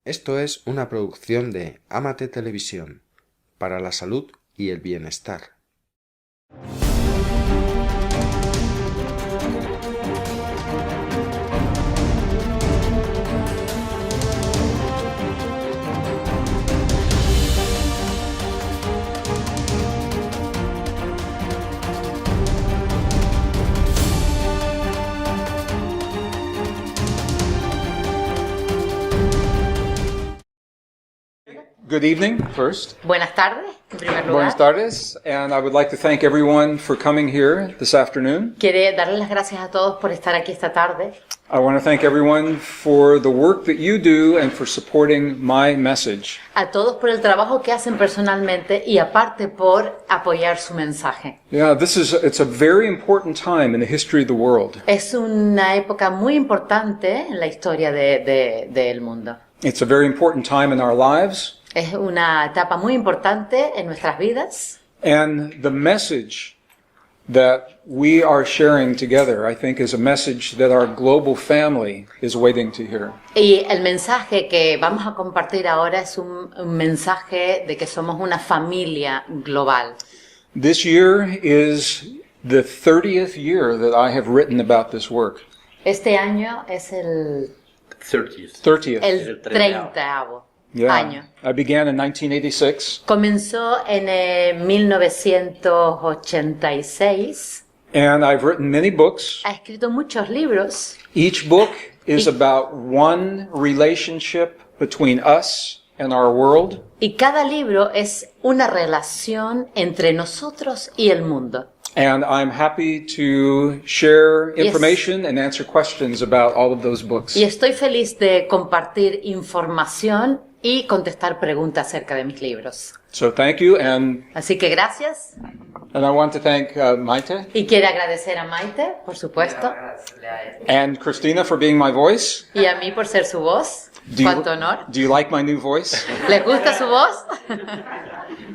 Esto es una producción de AmateTV para la salud y el bienestar. Good evening, first. Buenas tardes, en primer lugar. Buenas tardes, and I would like to thank everyone for coming here this afternoon. Quiero darles las gracias a todos por estar aquí esta tarde. I want to thank everyone for the work that you do and for supporting my message. A todos por el trabajo que hacen personalmente y aparte por apoyar su mensaje. Yeah, it's a very important time in the history of the world. Es una época muy importante en la historia del mundo. It's a very important time in our lives. Es una etapa muy importante en nuestras vidas. And the message that we are sharing together, I think, is a message that our global family is waiting to hear. Y el mensaje que vamos a compartir ahora es un mensaje de que somos una familia global. This year is the 30th year that I have written about this work. Este año es el 30th. el 30º año. I began in 1986. Comenzó en 1986. And I've written many books. Ha escrito muchos libros. Each book is about one relationship between us and our world. Y cada libro es una relación entre nosotros y el mundo. And I'm happy to share information and answer questions about all of those books. Y estoy feliz de compartir información y contestar preguntas acerca de mis libros. So thank you, and Así que gracias. I want to thank Maite Y quiero agradecer a Maite, por supuesto, and Christina for being my voice. y a mí por ser su voz. Cuánto honor. Do you like my new voice? ¿Les gusta su voz?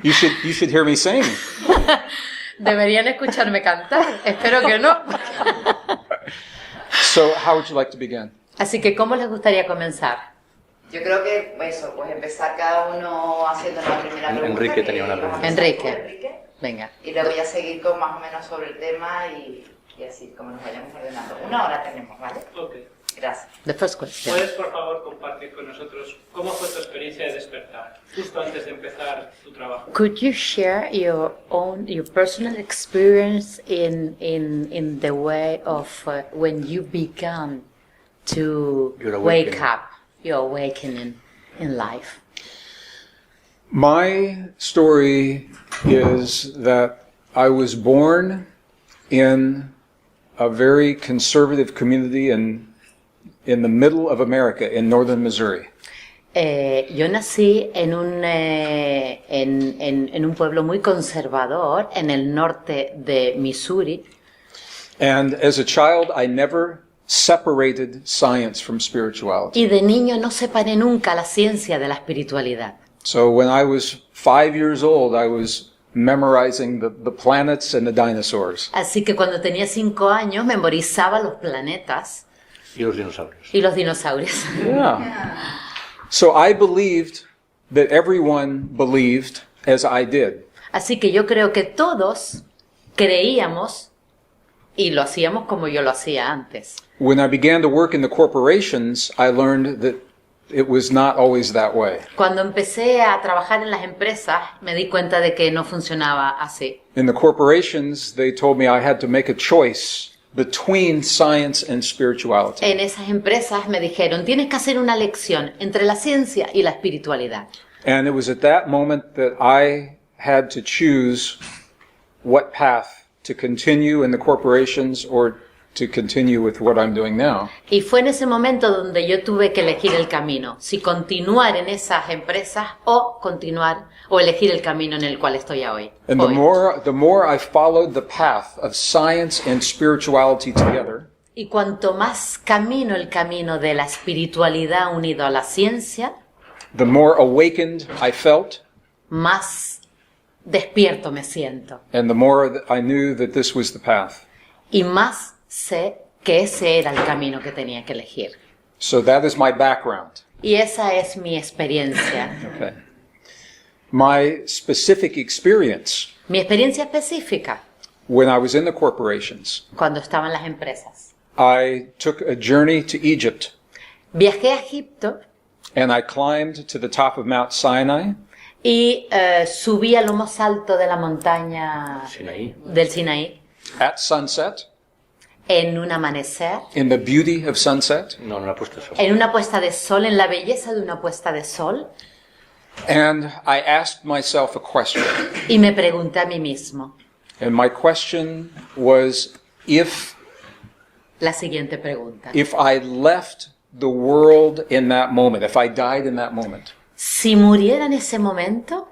You should hear me sing. Deberían escucharme cantar. Espero que no. So how would you like to begin? Así que, ¿cómo les gustaría comenzar? Yo creo que eso, pues empezar cada uno haciendo la primera pregunta. Enrique tenía una pregunta. Enrique. Venga. Y luego ya seguir con más o menos sobre el tema y así, como nos vayamos ordenando. 1 hora tenemos, ¿vale? Ok. Gracias. The first question. ¿Puedes, por favor, compartir con nosotros cómo fue tu experiencia de despertar, justo antes de empezar tu trabajo? Could you share your personal experience in the way of when you began to Your wake awakening. up, your awakening in life? My story is that I was born in a very conservative community in the middle of America, in northern Missouri. Yo nací en un pueblo muy conservador en el norte de Missouri. And as a child, I never separated science from spirituality. Y de niño no separé nunca la ciencia de la espiritualidad. So when I was 5 years old, I was memorizing the planets and the dinosaurs. Así que cuando tenía 5 años memorizaba los planetas Y los dinosaurios. y los dinosaurios. Yeah. So I believed that everyone believed as I did. Así que yo creo que todos creíamos y lo hacíamos como yo lo hacía antes. When I began to work in the corporations, I learned that it was not always that way. Cuando empecé a trabajar en las empresas me di cuenta de que no funcionaba así. In the corporations, they told me I had to make a choice between science and spirituality. En esas empresas me dijeron, tienes que hacer una elección entre la ciencia y la espiritualidad. And it was at that moment that I had to choose what path to continue in the corporations or to continue with what I'm doing now. Y fue en ese momento donde yo tuve que elegir el camino, si continuar en esas empresas o continuar o elegir el camino en el cual estoy hoy. And the more I followed the path of science and spirituality together, Y cuanto más camino el camino de la espiritualidad unido a la ciencia, the more awakened I felt, más despierto me siento. and the more that I knew that this was the path. Y más sé que ese era el camino que tenía que elegir. So that is my background. Y esa es mi experiencia. Okay. My specific experience Mi experiencia específica, when I was in the corporations, cuando estaba en las empresas. I took a journey to Egypt Viajé a Egipto and I climbed to the top of Mount Sinai. y subí a lo más alto de la montaña Sinaí. del Sinaí At sunset, en un amanecer, in the beauty of sunset, No, no la ha puesto eso. en una puesta de sol, en la belleza de una puesta de sol, and I asked myself a question. y me pregunté a mí mismo And my question was, if la siguiente pregunta. I left the world in that moment, if I died in that moment, Si muriera en ese momento,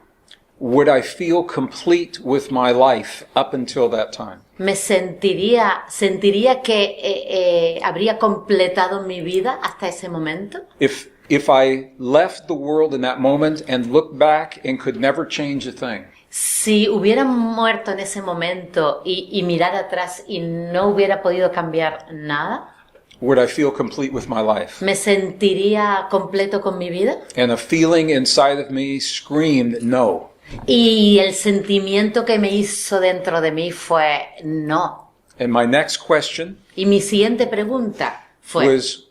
would I feel complete with my life up until that time? me sentiría que habría completado mi vida hasta ese momento. If I left the world in that moment and looked back and could never change a thing, Si hubiera muerto en ese momento y mirar atrás y no hubiera podido cambiar nada, would I feel complete with my life? ¿me sentiría completo con mi vida? And a feeling inside of me screamed no. Y el sentimiento que me hizo dentro de mí fue no. And my next question Y mi siguiente pregunta fue, was,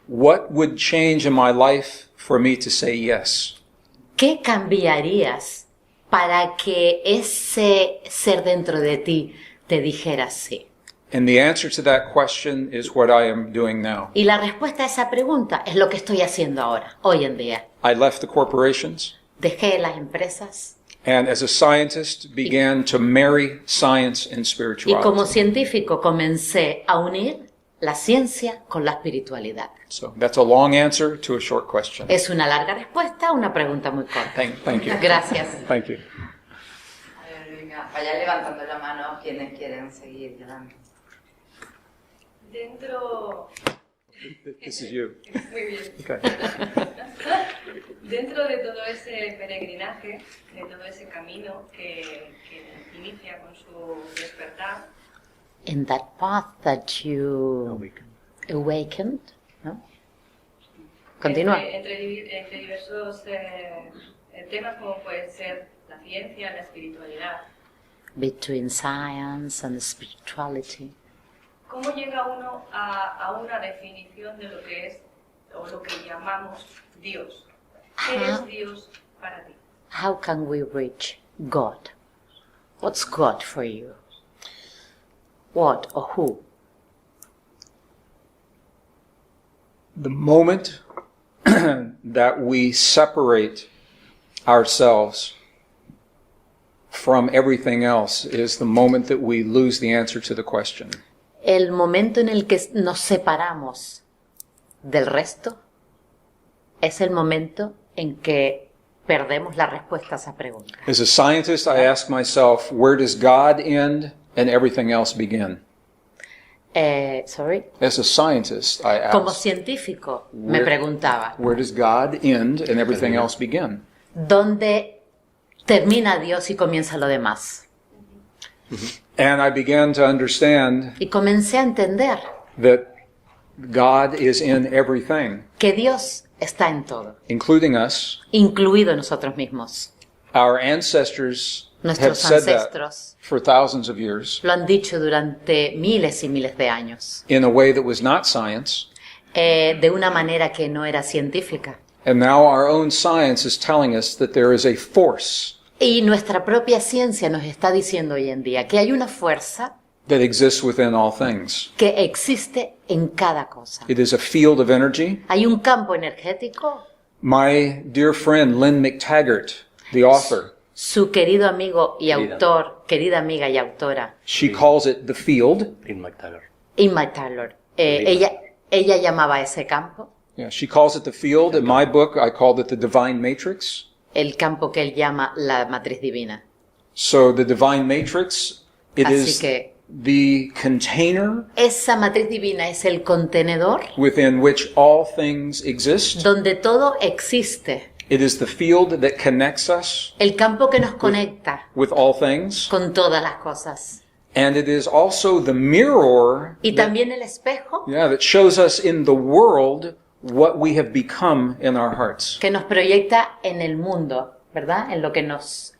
what would change in my life for me to say yes? ¿qué cambiarías para que ese ser dentro de ti te dijera sí? And the answer to that question is what I am doing now. Y la respuesta a esa pregunta es lo que estoy haciendo ahora, hoy en día. I left the corporations Dejé las empresas and as a scientist began to marry science and y como spirituality. científico comencé a unir la ciencia con la espiritualidad. So that's a long answer to a short question. Es una larga respuesta a una pregunta muy corta. Thank you. Gracias. Thank you. A ver, venga, vaya levantando la mano quienes quieren seguir llevando. Dentro, This is you. muy bien. Okay. Dentro de todo ese peregrinaje, de todo ese camino que inicia con su despertar, In that path that you awakened, ¿no? Continúa. entre diversos temas como pueden ser la ciencia, la espiritualidad, Between science and spirituality. ¿cómo llega uno a una definición de lo que es o lo que llamamos Dios? ¿Qué es Dios para ti? How can we reach God? What's God for you? What or who? The moment that we separate ourselves from everything else is the moment that we lose the answer to the question. El momento en el que nos separamos del resto es el momento en que perdemos la respuesta a esa pregunta. As a scientist, I ask myself, where does God end and everything else begin? Sorry. As a scientist, I Como ask, científico me preguntaba, where does God end and everything else begin? ¿dónde termina Dios y comienza lo demás? And I began to understand Y comencé a entender that God is in everything, que Dios está en todo, including us. incluido nosotros mismos. Our ancestors have Nuestros said that ancestros for thousands of years lo han dicho durante miles y miles de años, in a way that was not science. de una manera que no era científica. And now our own science is telling us that there is a force Y nuestra propia ciencia nos está diciendo hoy en día que hay una fuerza that exists within all things. que existe en cada cosa. It is a field of energy. Hay un campo energético. My dear friend Lynn McTaggart, the author, Su querido amigo y Querida. autor, querida amiga y autora, she calls it the field. In Mecánica. Inma Taylor, ella llamaba a ese campo, Yeah, she calls it the field. In my book, I called it the divine matrix. el campo que él llama la matriz divina. So the divine matrix, it Así is que the container esa matriz divina es el contenedor within which all things exist. donde todo existe, It is the field that connects us el campo que nos conecta with all things. con todas las cosas. And it is also the mirror Y también el espejo that shows us in the world what we have become in our hearts. que nos proyecta en el mundo, ¿verdad? En lo que nos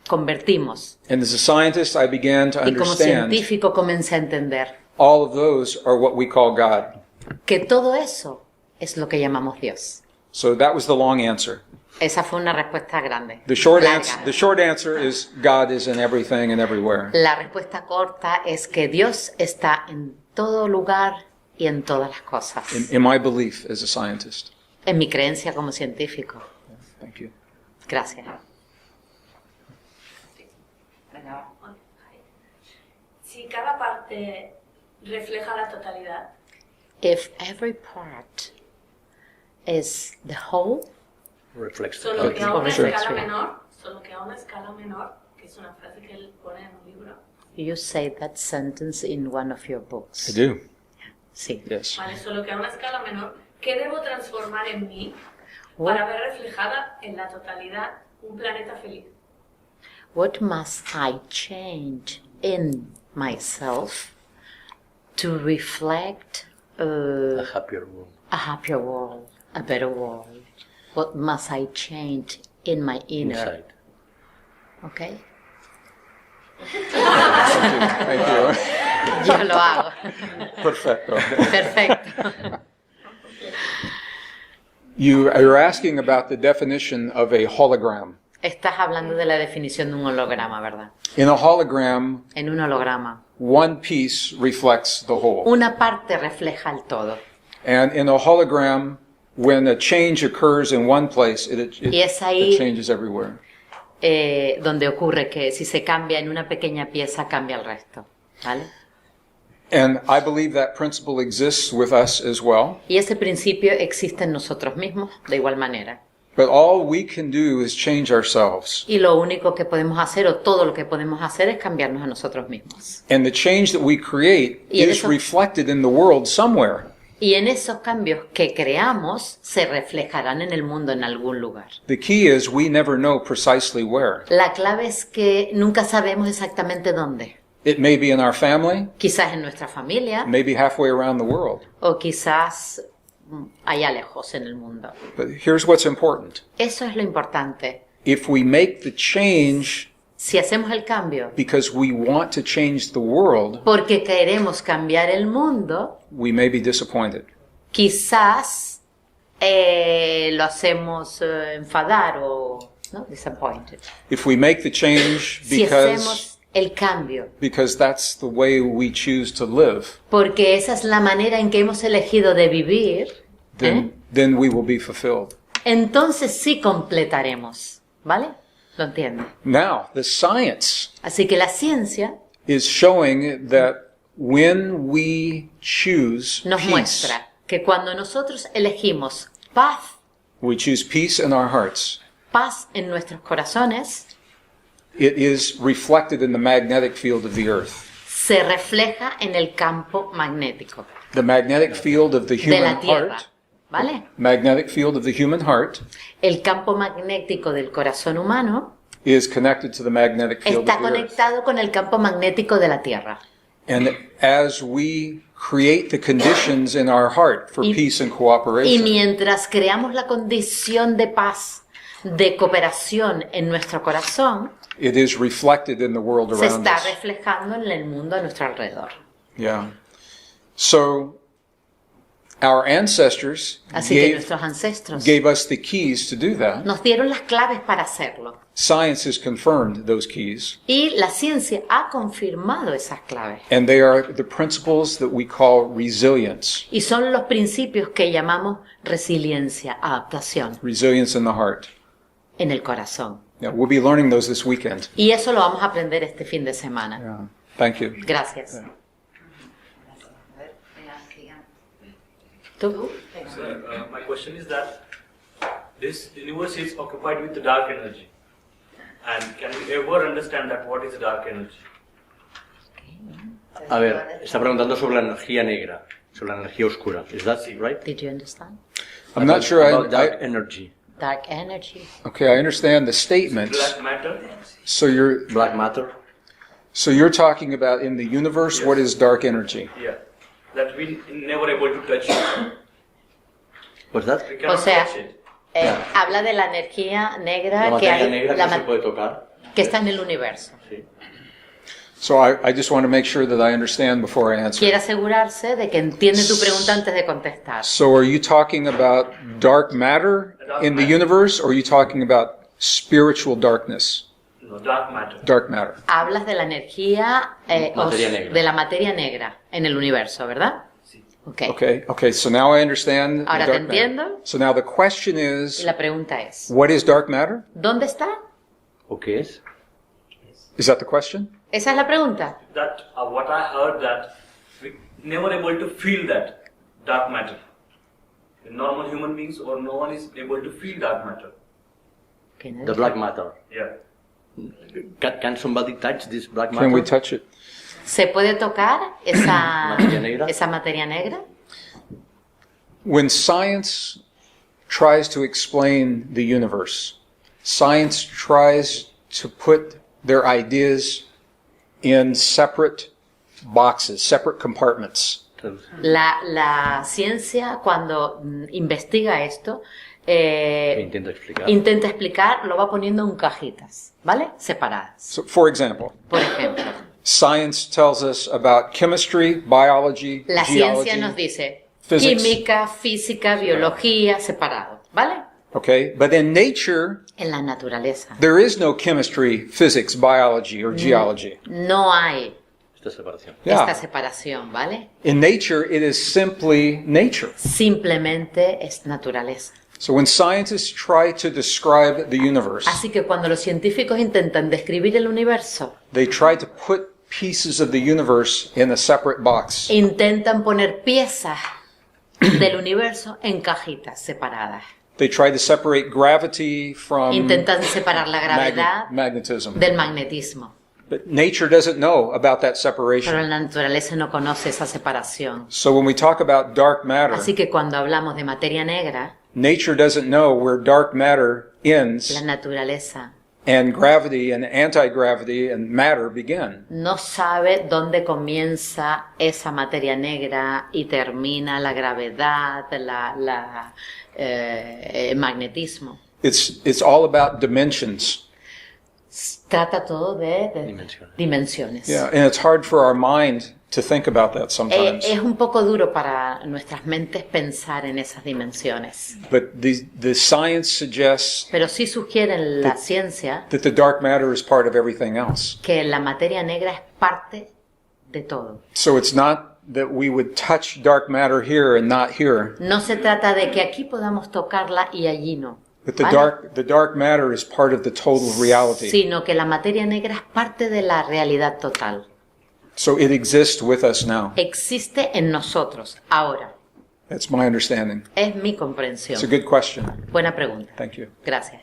convertimos. And as a scientist, I began to Y como understand científico comencé a entender all of those are what we call God. que todo eso es lo que llamamos Dios. So that was the long answer. Esa fue una respuesta grande. The short larga. answer is God is in everything and everywhere. La respuesta corta es que Dios está en todo lugar y en todas las cosas. In my belief as a scientist. En mi creencia como científico. Thank you. Gracias. Si cada parte refleja la totalidad, If every part is the whole, Reflex. solo que a una Sure. escala menor, que es una frase que él pone en un libro, you say that sentence in one of your books. I do. Sí. Yes. ¿vale? Solo que a una escala menor, ¿qué debo transformar en mí What, para ver reflejada en la totalidad un planeta feliz? what must I change in myself to reflect A happier world. a happier world, a better world? What must I change in my inner? Inside. Okay? Thank you. Yo lo hago. Perfecto. Perfecto. You're asking about the definition of a hologram. Estás hablando de la definición de un holograma, ¿verdad? In a hologram, En un holograma, one piece reflects the whole. una parte refleja el todo. And in a hologram, when a change occurs in one place, Y es ahí- it changes everywhere. Donde ocurre que si se cambia en una pequeña pieza, cambia el resto. ¿Vale? And I believe that principle exists with us as well. Y ese principio existe en nosotros mismos de igual manera. But all we can do is change ourselves. Y lo único que podemos hacer, o todo lo que podemos hacer, es cambiarnos a nosotros mismos. And the change that we create Y en is eso- reflected in the world somewhere. Y en esos cambios que creamos, se reflejarán en el mundo en algún lugar. The key is we never know precisely where. La clave es que nunca sabemos exactamente dónde. It may be in our family, Quizás en nuestra familia, maybe halfway around the world. o quizás allá lejos en el mundo. But here's what's important. Eso es lo importante. If we make the change Si hacemos el cambio because we want to change the world, porque queremos cambiar el mundo, we may be disappointed. quizás lo hacemos enfadar o ¿no? Disappointed. If we make the change Si hacemos el cambio because that's the way we choose to live, porque esa es la manera en que hemos elegido de vivir, then we will be fulfilled. entonces sí completaremos. ¿Vale? ¿Lo entiendo? Now, the science Así que la ciencia is showing that when we choose nos peace, muestra que cuando nosotros elegimos paz, we choose peace in our hearts, paz en nuestros corazones, it is reflected in the magnetic field of the earth. se refleja en el campo magnético The magnetic field of the de la human Tierra. heart, ¿Vale? magnetic field of the human heart El campo magnético del corazón humano is connected to the magnetic field está of the earth. conectado con el campo magnético de la Tierra. And as we create the conditions in our heart for Y- peace and Y cooperation, mientras creamos la condición de paz, de cooperación en nuestro corazón, it is reflected in the world se around está us. reflejando en el mundo a nuestro alrededor. Yeah. So our ancestors Así que nuestros ancestros gave us the keys to do that. nos dieron las claves para hacerlo. Science has confirmed those keys, Y la ciencia ha confirmado esas claves. and they are the principles that we call resilience. Y son los principios que llamamos resiliencia, adaptación Resilience in the heart. en el corazón. Yeah, we'll be learning those this weekend. Y eso lo vamos a aprender este fin de semana. Yeah. Thank you. Gracias. A ver, venga, sigan. ¿Tú? My question is that this universe is occupied with the dark energy. And can we ever understand that what is dark energy? A ver, está preguntando sobre la energía negra, sobre la energía oscura. Is that right? Did you understand? I'm not sure About dark I energy. Dark energy. okay, I understand the statements. Black matter? So Black matter. you're talking about in the universe, what is dark energy? Yeah. That we never able to touch. What's that? We O cannot sea, touch it. habla de la energía negra, La que, materia hay, negra la que no se ma- puede tocar. que está en el universo. Sí. So I just want to make sure that I understand before I answer. Quiere asegurarse de que entiende tu pregunta antes de contestar. So are you talking about dark matter in the universe, or are you talking about spiritual darkness? No, dark matter. Dark matter. Hablas de la energía Materia negra. de la materia negra en el universo, ¿verdad? Sí. Okay. Okay, so now I understand the Ahora te dark matter. entiendo. So now the question Y is, la pregunta es, what is dark matter? ¿dónde está? ¿O qué es? Is that the question? Esa es la pregunta. That what I heard that we never able to feel that dark matter. Normal human beings or no one is able to feel dark matter. The black matter. Yeah. Can somebody touch this black matter? Can we touch it? ¿Se puede tocar Materia negra. esa materia negra? When science tries to explain the universe, science tries to put their ideas in separate boxes, separate compartments. La ciencia, cuando investiga esto, Intento explicar. intenta explicar, lo va poniendo en cajitas, ¿vale? Separadas. So, for example, Por ejemplo, science tells us about chemistry, biology, la geology. ciencia nos dice physics. química, física, biología, separado, ¿vale? Okay, but in nature, En la naturaleza there is no chemistry, physics, biology, or geology. no hay Esta separación. esta Yeah. separación, ¿vale? In nature, it is simply nature. Simplemente es naturaleza. So when scientists try to describe the universe, Así que cuando los científicos intentan describir el universo, they try to put pieces of the universe in a separate box. intentan poner piezas del universo en cajitas separadas. They try to separate gravity from Intentan separar la gravedad magnetism. del magnetismo. But nature doesn't know about that Pero separation. la naturaleza no conoce esa separación. So when we talk about dark matter, Así que cuando hablamos de materia negra, nature doesn't know where dark matter la ends naturaleza and gravity and anti-gravity and matter begin. no sabe dónde comienza esa materia negra y termina la gravedad, magnetismo. It's all about dimensions. Trata todo de Dimensiones. dimensiones. Yeah, and it's hard for our mind to think about that sometimes. Es un poco duro para nuestras mentes pensar en esas dimensiones. But the science suggests Pero sí sugieren la ciencia that the dark matter is part of everything else. que la materia negra es parte de todo. So it's not that we would touch dark matter here and not here, No se trata de que aquí podamos tocarla y allí no, but the ¿vale? dark matter is part of the total reality. Sino que la materia negra es parte de la realidad total. So it exists with us now. Existe en nosotros, ahora. That's my understanding. Es mi comprensión. It's a good question. Buena pregunta. Thank you. Gracias.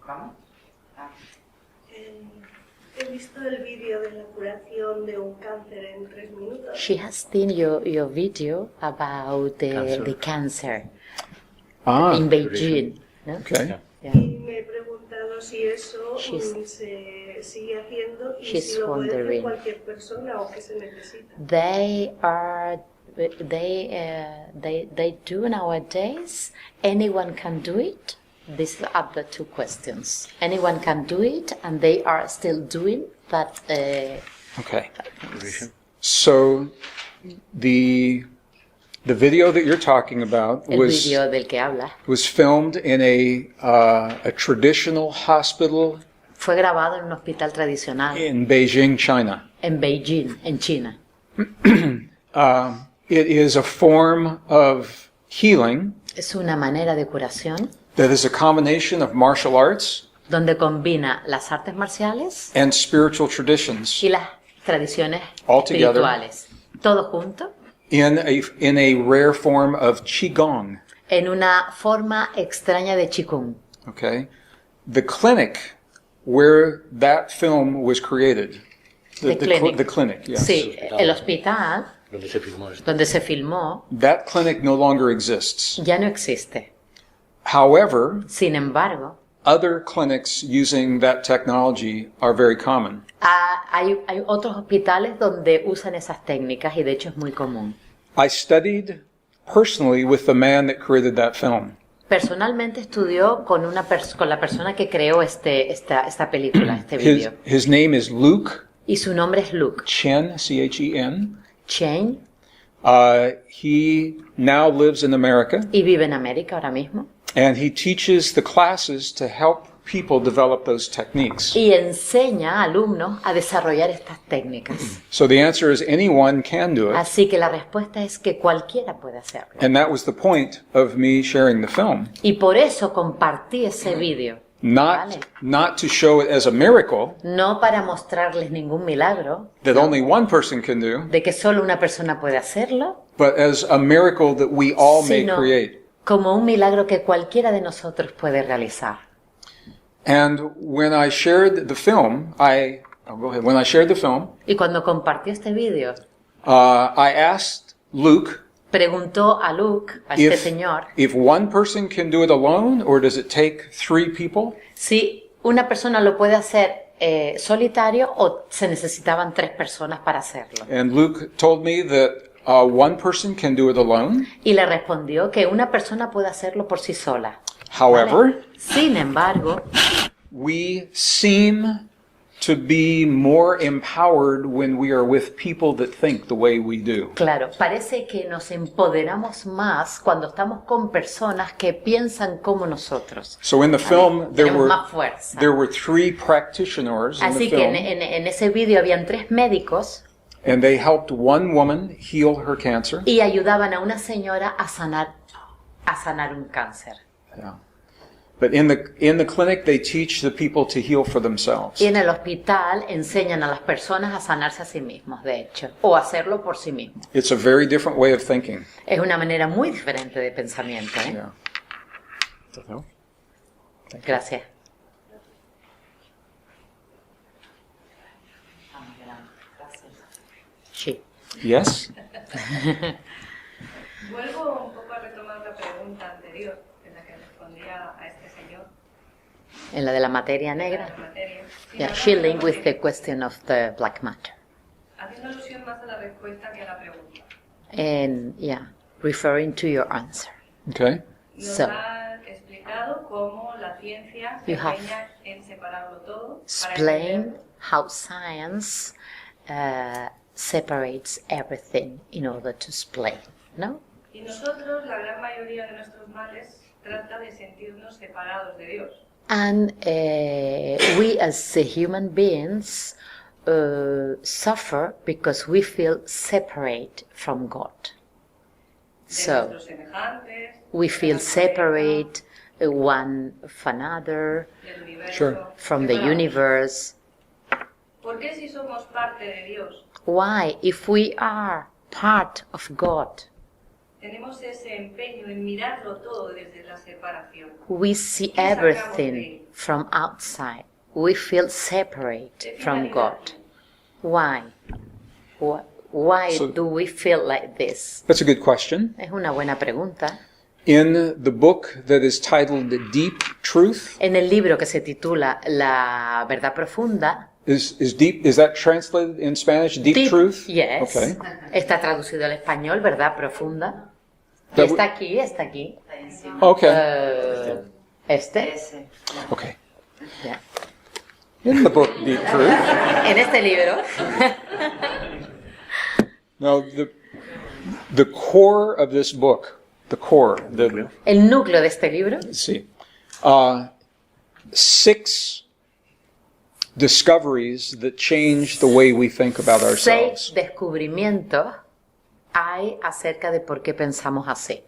¿Vamos? He visto el vídeo de la curación de un cáncer en 3 minutos. She has seen your video about the cancer Ah, in Beijing. ¿no? okay. Yeah. Y me he preguntado si eso She's- se sigue haciendo y she's si lo puede hacer wondering. cualquier persona o qué se necesita. They do nowadays. Anyone can do it. These are the two questions. Anyone can do it, and they are still doing that. Okay. So the video that you're talking about El was video del que habla filmed in a traditional hospital fue grabado en un hospital tradicional in Beijing, China. en Beijing, en China. It is a form of healing Es una manera de curación that is a combination of martial arts donde combina las artes marciales and spiritual traditions y las tradiciones All together. espirituales. Todo junto in a rare form of qigong. en una forma extraña de Qigong. Okay, the clinic where that film was created, The clinic. the clinic, yes. Sí, el hospital Donde se filmó esto. donde se filmó That clinic no longer exists. ya no existe. However, Sin embargo, other clinics using that technology are very common. hay otros hospitales donde usan esas técnicas y de hecho es muy común. I studied personally with the man that created that film. Personalmente estudió con con la persona que creó esta película, este vídeo. His name is Luke Y su nombre es Luke Chen, C-H-E-N. Chen, He now lives in America, y vive en América ahora mismo. and he teaches the classes to help people develop those techniques. Y enseña a alumnos a desarrollar estas técnicas. So the answer is anyone can do it. Así que la respuesta es que cualquiera puede hacerlo. And that was the point of me sharing the film. Y por eso compartí ese vídeo. Vale. Not to show it as a miracle No para mostrarles ningún milagro, that only one person can do, de que solo una persona puede hacerlo, but as a miracle that we all may sino create. como un milagro que cualquiera de nosotros puede realizar. And when I shared the film, When I shared the film, Y cuando compartió este vídeo, I asked Luke preguntó a Luke, a este señor, if one person can do it alone, or does it take 3 people? si una persona lo puede hacer solitario o se necesitaban 3 personas para hacerlo. And Luke told me that one person can do it alone. Y le respondió que una persona puede hacerlo por sí sola. However, ¿Vale? Sin embargo, we seem to be more empowered when we are with people that think the way we do. claro, parece que nos empoderamos más cuando estamos con personas que piensan como nosotros. So in the film, Tenemos más fuerza. there were 3 practitioners in the Así que film, en ese vídeo habían 3 médicos and they helped one woman heal her cancer. y ayudaban a una señora a sanar un cáncer. Yeah. But in the clinic, they teach the people to heal for themselves. Y en el hospital enseñan a las personas a sanarse a sí mismos, de hecho, o hacerlo por sí mismos. It's a very different way of thinking. Es una manera muy diferente de pensamiento, ¿eh? Yeah. Gracias. Sí. Yes? Vuelvo un poco a retomar la pregunta anterior, en la que respondía a este señor. En la de la materia negra. La materia. Yeah, she linked with the question of the black matter. Haciendo alusión más a la respuesta que a la pregunta. And yeah, referring to your answer. Okay. Nos So, ha explicado cómo la ciencia se You have empeña en separarlo todo para explain entender how science separates everything in order to explain, ¿no? y nosotros, la gran mayoría de nuestros males, trata de sentirnos separados de Dios. And we as human beings suffer because we feel separate from God. De So nuestros semejantes, we de feel la naturaleza, separate one of another, del universo, Sure. from the separados. universe. ¿Por qué si somos parte de Dios Why, if we are part of God, tenemos ese empeño en mirarlo todo desde la separación? we see ¿Qué sacamos de everything ahí? from outside? We feel separate ¿Qué from finalidad God. tiene? Why? Why So- do we feel like this? That's a good question. Es una buena pregunta. In the book that is titled Deep Truth, En el libro que se titula La verdad profunda, is that translated in Spanish? Deep Truth? yes, Okay. está traducido al español, verdad profunda. That Está aquí, está aquí. Está ahí encima. Okay. Este, Ese. Okay. ya. In the book Deep Truth. En este libro. Now, the core of this book, El núcleo de este libro let's see, 6 discoveries that change the way we think about 6 ourselves. descubrimientos hay acerca de por qué pensamos así.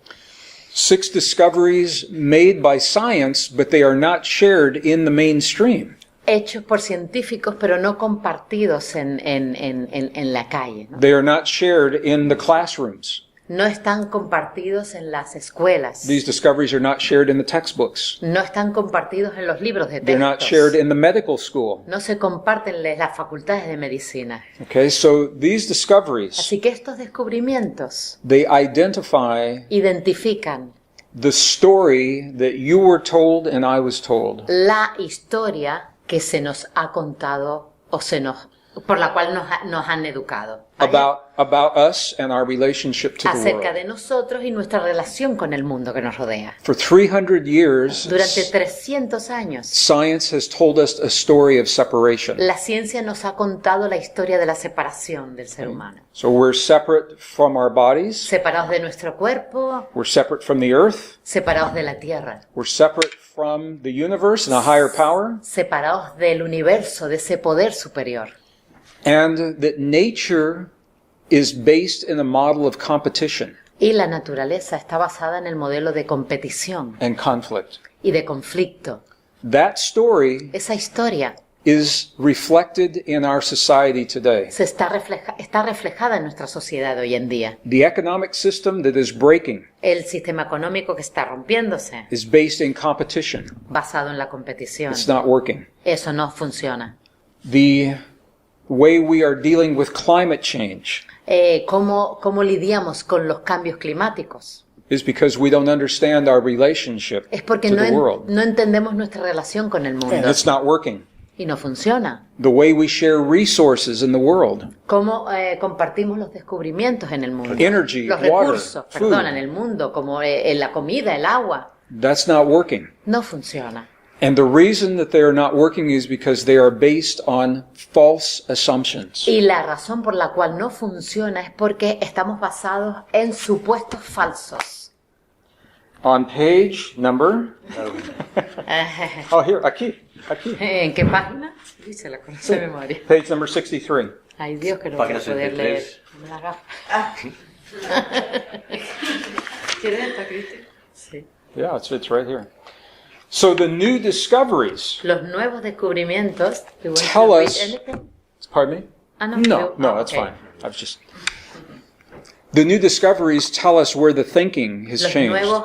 6 discoveries made by science, but they are not shared in the mainstream. Hechos por científicos, pero no compartidos en la calle. ¿No? They are not shared in the classrooms. No están compartidos en las escuelas. These discoveries are not shared in the textbooks. No están compartidos en los libros de They're not shared textos. in the medical school. No se comparten en las facultades de medicina. Okay, so these discoveries, Así que estos descubrimientos they identify identifican the story that you were told and I was told. la historia que se nos ha contado o se nos por la cual nos han educado. ¿vale? about us and our relationship to the Acerca world. de nosotros y nuestra relación con el mundo que nos rodea. For 300 years, Durante 300 años, science has told us a story of separation. la ciencia nos ha contado la historia de la separación del ser humano. So we're separate from our bodies, Separados de nuestro cuerpo, we're separate from the earth, separados de la tierra, we're separate from the universe and a higher power, separados del universo, de ese poder superior. and that nature is based in a model of competition Y la naturaleza está basada en el modelo de competición and conflict. y de conflicto. That story Esa historia is reflected in our society today. está reflejada en nuestra sociedad hoy en día. The economic system that is breaking El sistema económico que está rompiéndose, is based in competition. basado en la competición. It's not working. Eso no funciona. The way we are dealing with climate change ¿Cómo lidiamos con los cambios climáticos? is because we don't understand our relationship Es porque to the world. no entendemos nuestra relación con el And mundo it's not working. y no funciona. The way we share resources in the world, ¿Cómo compartimos los descubrimientos en el mundo? Energy, los water, recursos, food. perdón, en el mundo, como la comida, el agua. that's not working. No funciona. And the reason that they are not working is because they are based on false assumptions. Y la razón por la cual no funciona es porque estamos basados en supuestos falsos. On page number, oh here, aquí. ¿En qué página? Dice la conoce de memoria. Page number 63. Ay Dios, que no voy a Página poder 63. leer. Me la gafa. ¿Quieres esta, Cristian? Sí. Yeah, it's right here. So the new discoveries, Los nuevos descubrimientos. Do you want Tell to read us- anything? pardon me? Ah, no, No, that's okay. fine. I've just. The new discoveries tell us where the thinking has Los changed. nuevos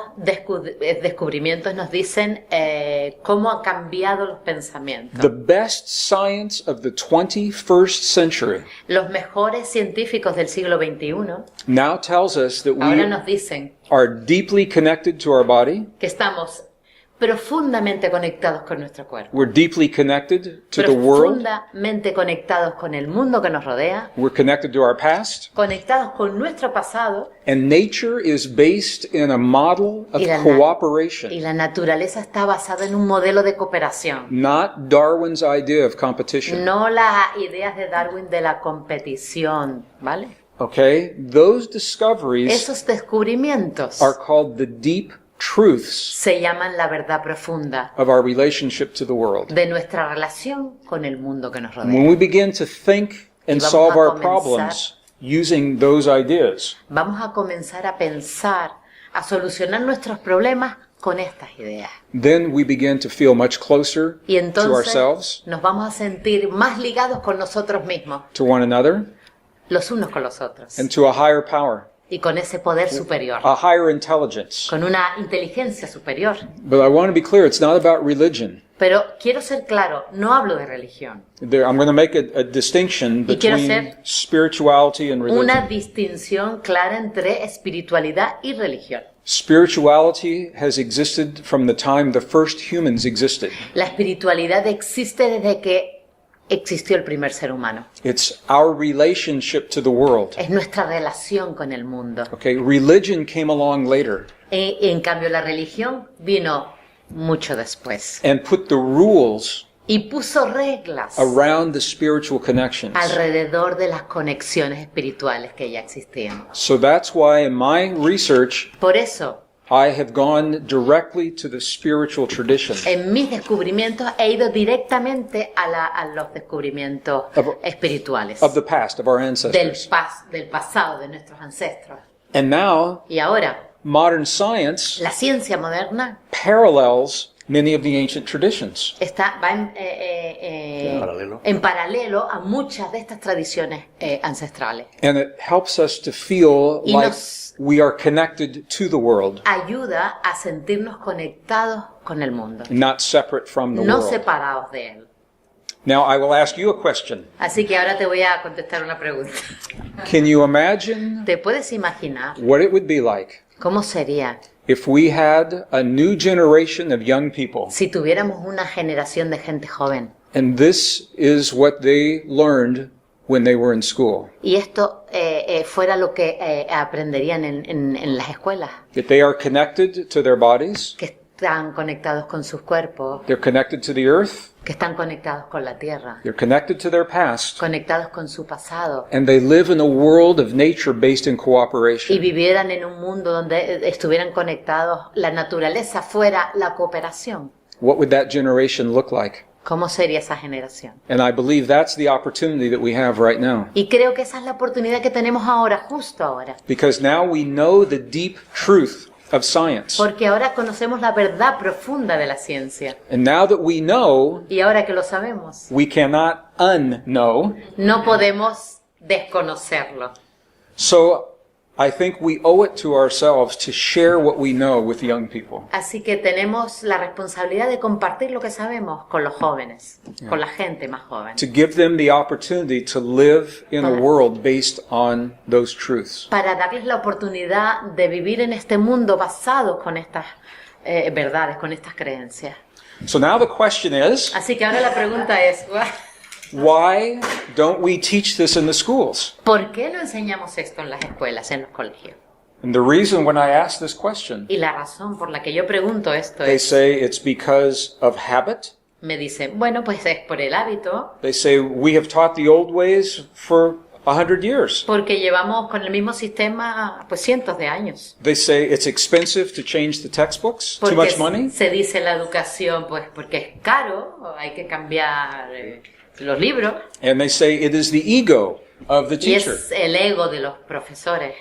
descubrimientos nos dicen cómo han cambiado los pensamientos. The best science of the 21st century Los mejores científicos del siglo XXI now tells us that ahora we nos dicen are deeply connected to our body. que estamos profundamente conectados con nuestro cuerpo. We're deeply connected to the world. Profundamente conectados con el mundo que nos rodea, We're connected to our past. conectados con nuestro pasado, And nature is based in a model of y la cooperation, naturaleza está basada en un modelo de cooperación. not Darwin's idea of competition. No las ideas de Darwin de la competición, ¿vale? Okay? Those discoveries Esos descubrimientos are called the deep truths se llaman la verdad profunda of our relationship to the world. de nuestra relación con el mundo que nos When rodea. we begin to think and vamos a solve our comenzar- problems using those ideas, Vamos a comenzar a pensar, a solucionar nuestros problemas con estas ideas. then we begin to feel much closer Y to entonces ourselves, nos vamos a sentir más ligados con nosotros mismos, to one another, los unos con los otros, and to a higher power, y con ese poder superior, a higher intelligence. con una inteligencia superior. But I want to be clear, it's not about religion. Pero quiero ser claro, no hablo de religión. I'm going to make a distinction Y quiero between hacer spirituality and religion. Una distinción clara entre espiritualidad y religión. Spirituality has existed from the time the first humans existed. La espiritualidad existe desde que existió el primer ser humano. It's our relationship to the world. Es nuestra relación con el mundo. Okay, religion came along later En cambio, la religión vino mucho después and put the rules y puso reglas around the spiritual connections. alrededor de las conexiones espirituales que ya existían. So that's why in my research, Por eso, I have gone directly to the spiritual tradition. en mis descubrimientos he ido directamente a los descubrimientos espirituales Of the past, of our del ancestors. pasado, de nuestros ancestros. And now, Y ahora, modern science la ciencia moderna parallels many of the ancient traditions. va Paralelo. en paralelo a muchas de estas tradiciones ancestrales. And it helps us to feel Y like nos- we are connected to the world, Ayuda a sentirnos conectados con el mundo, not separate from the no world. separados de él. Now, I will ask you a question. Así que ahora te voy a contestar una pregunta. Can you imagine ¿Te puedes imaginar what it would be like cómo sería if we had a new generation of young people, si tuviéramos una generación de gente joven? and this is what they learned when they were in school. Y esto fuera lo que aprenderían en las escuelas, That they are connected to their bodies, que están conectados con sus cuerpos, they're connected to the earth, que están conectados con la tierra, they're connected to their past, conectados con su pasado, and they live in a world of nature based in y cooperation. vivieran en un mundo donde estuvieran conectados, la naturaleza fuera la cooperación. What would that generation look like? ¿Cómo sería esa generación? And I believe that's the opportunity that we have right now. Y creo que esa es la oportunidad que tenemos ahora, justo ahora. Because now we know the deep truth of science. Porque ahora conocemos la verdad profunda de la ciencia. And now that we know, Y ahora que lo sabemos, we cannot unknow. no podemos desconocerlo. So I think we owe it to ourselves to share what we know with young people. Así que tenemos la responsabilidad de compartir lo que sabemos con los jóvenes, con la gente más joven. To give them the opportunity to live in a world based on those truths. Para darles la oportunidad de vivir en este mundo basado con estas verdades, con estas creencias. So now the question is, Así que ahora la pregunta es, why don't we teach this in the schools? ¿por qué no enseñamos esto en las escuelas, en los colegios? And the reason when I ask this question, Y la razón por la que yo pregunto esto they es, say it's because of habit. me dicen, bueno, pues es por el hábito, They say we have taught the old ways for 100 years. porque llevamos con el mismo sistema pues cientos de años. They say it's expensive to change the textbooks, too much money. Porque se dice la educación, pues porque es caro, hay que cambiar los libros, And they say it is the ego of the y teacher. es el ego de los profesores.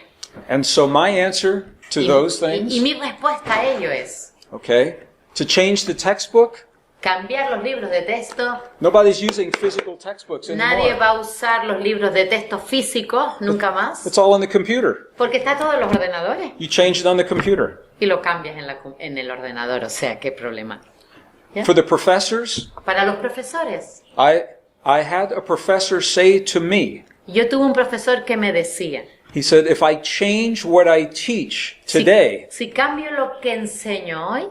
And so my answer to those Y things, mi respuesta a ello es okay, to change the textbook, cambiar los libros de texto. nobody's using physical textbooks Nadie anymore. va a usar los libros de texto físicos nunca más, It's all on the computer. porque está todo en los ordenadores You change it on the computer. y lo cambias en el ordenador, o sea, qué problema. ¿Ya? For the professors, Para los profesores, I had a professor say to me, yo tuve un profesor que me decía, he said, if I change what I teach today, si cambio lo que enseño hoy,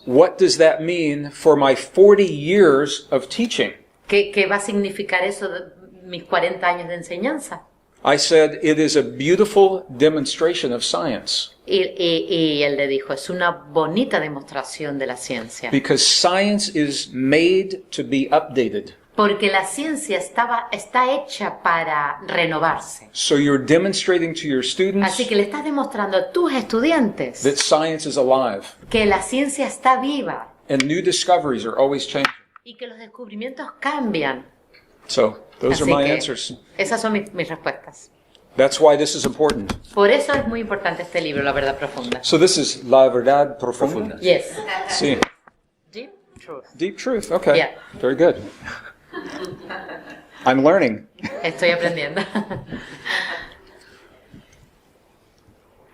what does that mean for my 40 years of teaching? ¿qué va a significar eso de mis 40 años de enseñanza? I said, it is a beautiful demonstration of science. Y él le dijo, es una bonita demostración de la ciencia. Because science is made to be updated. Porque la ciencia está hecha para renovarse. So you're demonstrating to your students Así que le estás demostrando a tus estudiantes that science is alive. que la ciencia está viva And new discoveries are always changing. y que los descubrimientos cambian. So those Así are my que answers. esas son mis respuestas. That's why this is important. Por eso es muy importante este libro, La Verdad Profunda. So this is La Verdad Profunda. Yes. Sí. Deep truth. Deep truth. Okay. Yeah. Very good. I'm learning. Estoy aprendiendo.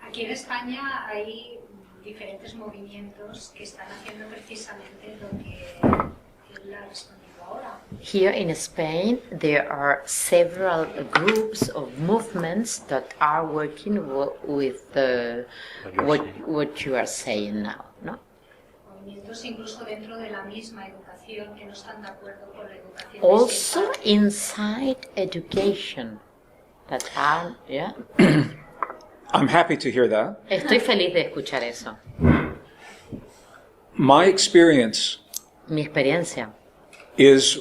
Aquí en España hay diferentes movimientos que están haciendo precisamente lo que él ha respondido ahora. Here in Spain, there are several groups of movements that are working with what you are saying now, no? Movimientos incluso dentro de la misma educación que no están de acuerdo con la educación. Also inside education, that are, yeah. I'm happy to hear that. Estoy feliz de escuchar eso. My experience Mi experiencia is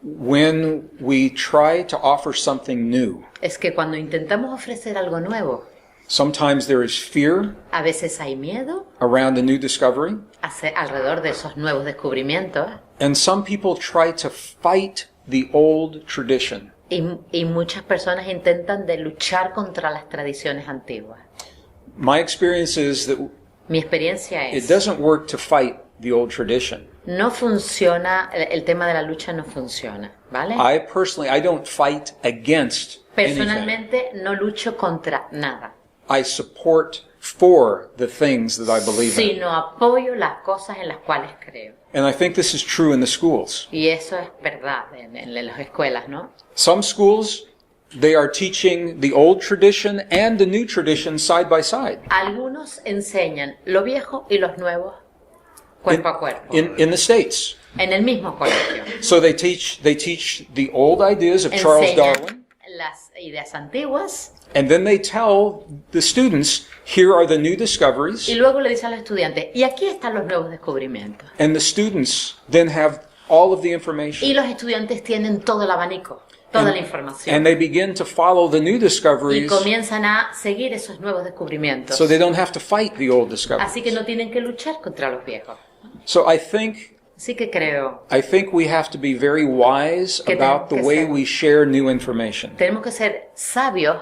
when we try to offer something new. es que cuando intentamos ofrecer algo nuevo, Sometimes there is fear a veces hay miedo around a new discovery, alrededor de esos nuevos descubrimientos and some people try to fight the old tradition. y muchas personas intentan de luchar contra las tradiciones antiguas. My experience is that Mi experiencia it es, doesn't work to fight the old tradition. no funciona, el tema de la lucha no funciona, ¿vale? I don't fight against anything. Personalmente no lucho contra nada, I support for the things that I believe in. sino apoyo las cosas en las cuales creo. And I think this is true in the schools. Y eso es verdad en las escuelas, ¿no? Some schools, they are teaching the old tradition and the new tradition side by side. Algunos enseñan lo viejo y los nuevos cuerpo a cuerpo, In the States. en el mismo colegio. So they teach the old ideas of Charles Enseñan Darwin las ideas antiguas and then they tell the students, here are the new discoveries, y luego le dicen a los estudiantes, y aquí están los nuevos descubrimientos. and the students then have all of the Y information. los estudiantes tienen todo el abanico, toda la información. And they begin to follow the new Y discoveries comienzan a seguir esos nuevos descubrimientos. so they don't have to fight the old Así que discoveries. no tienen que luchar contra los viejos. So I think Así que creo, we have to be very wise Que about the tenemos que way ser- we share new information tenemos que ser sabios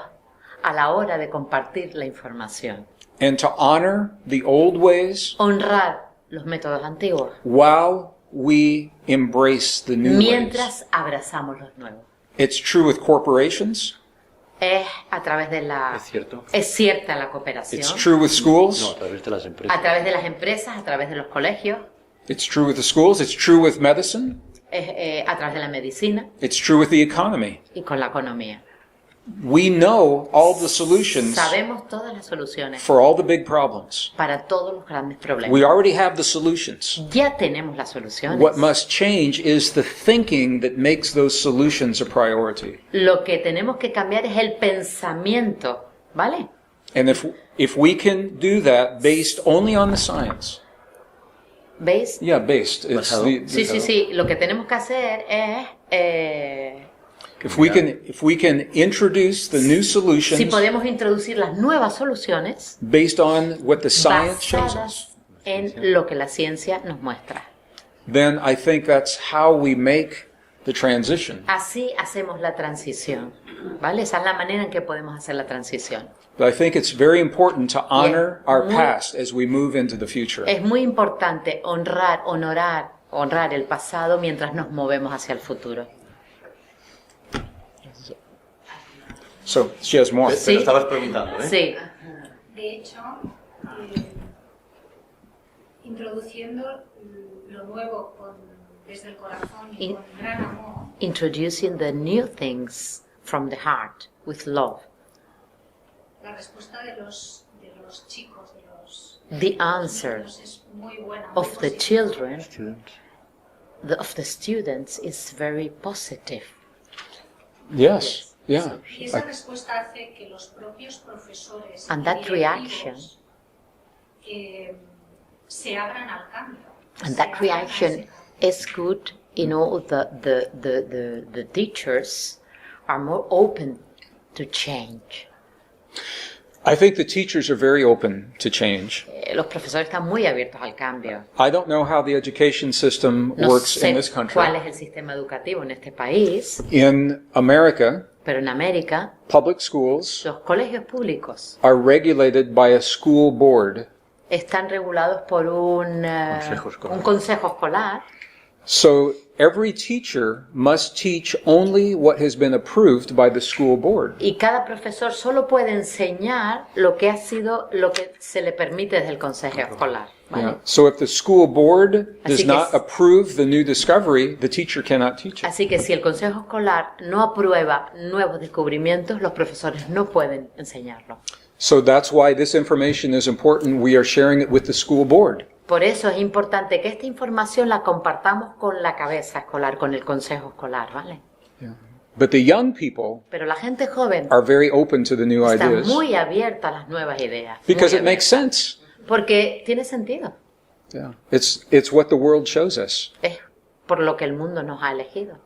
a la hora de compartir la información. and to honor the old ways Honrar los métodos antiguos while we embrace the new ways. mientras abrazamos los nuevos. It's true with corporations. Es a través de la... Es cierto. Es cierta la cooperación. It's true with schools. No, a través de las empresas. A través de las empresas, a través de los colegios, It's true with the schools. It's true with medicine. a través de la medicina It's true with the economy. y con la economía. We know all the solutions Sabemos todas las soluciones for all the big problems. para todos los grandes problemas. We already have the solutions. Ya tenemos las soluciones. What must change is the thinking that makes those solutions a priority. Lo que tenemos que cambiar es el pensamiento, ¿vale? And if we can do that based only on the science. ¿Veis? Yeah, based. It's Basado. Sí. Lo que tenemos que hacer es... If we can introduce the new si solutions podemos introducir las nuevas soluciones based on what the science shows us, basadas en lo que la ciencia nos muestra. then I think that's how we make the transition. Así hacemos la transición, ¿vale? Esa es la manera en que podemos hacer la transición. But I think it's very important to honor our muy- past as we move into the future. Es muy importante honrar el pasado mientras nos movemos hacia el futuro. So she has more. Pero estabas preguntando, ¿eh? Sí. De hecho, introduciendo lo nuevo desde el corazón y In- con gran amor, Introducing the new things from the heart with love. la respuesta de los chicos, de los The answer niños es muy buena. muy of the positiva. children, of the students is very positive. Yes. Yeah. Y esa respuesta hace que los propios profesores And y that directivos, reaction- se abran al cambio. And se that abran a reaction ese cambio. is good. The teachers are more open to change. I think the teachers are very open to change. Los profesores están muy abiertos al cambio. I don't know how the education system No works sé in this country. cuál es el sistema educativo en este país, In America, pero en América public schools los colegios públicos are regulated by a school board. están regulados por un consejo escolar. So every teacher must teach only what has been approved by the school board. Y cada profesor solo puede enseñar lo que se le permite desde el consejo escolar. ¿vale? Yeah. So if the school board does Así que not approve the new discovery, the teacher cannot teach it. Así que si el consejo escolar no aprueba nuevos descubrimientos, los profesores no pueden enseñarlo. So that's why this information is important. We are sharing it with the school board. Por eso es importante que esta información la compartamos con la cabeza escolar, con el consejo escolar, ¿vale? But the young people Pero la gente joven are very open to the new está ideas muy abierta a las nuevas ideas. because muy it makes abierta. sense. Porque tiene sentido. Yeah. It's what the world shows us. Es por lo que el mundo nos ha elegido.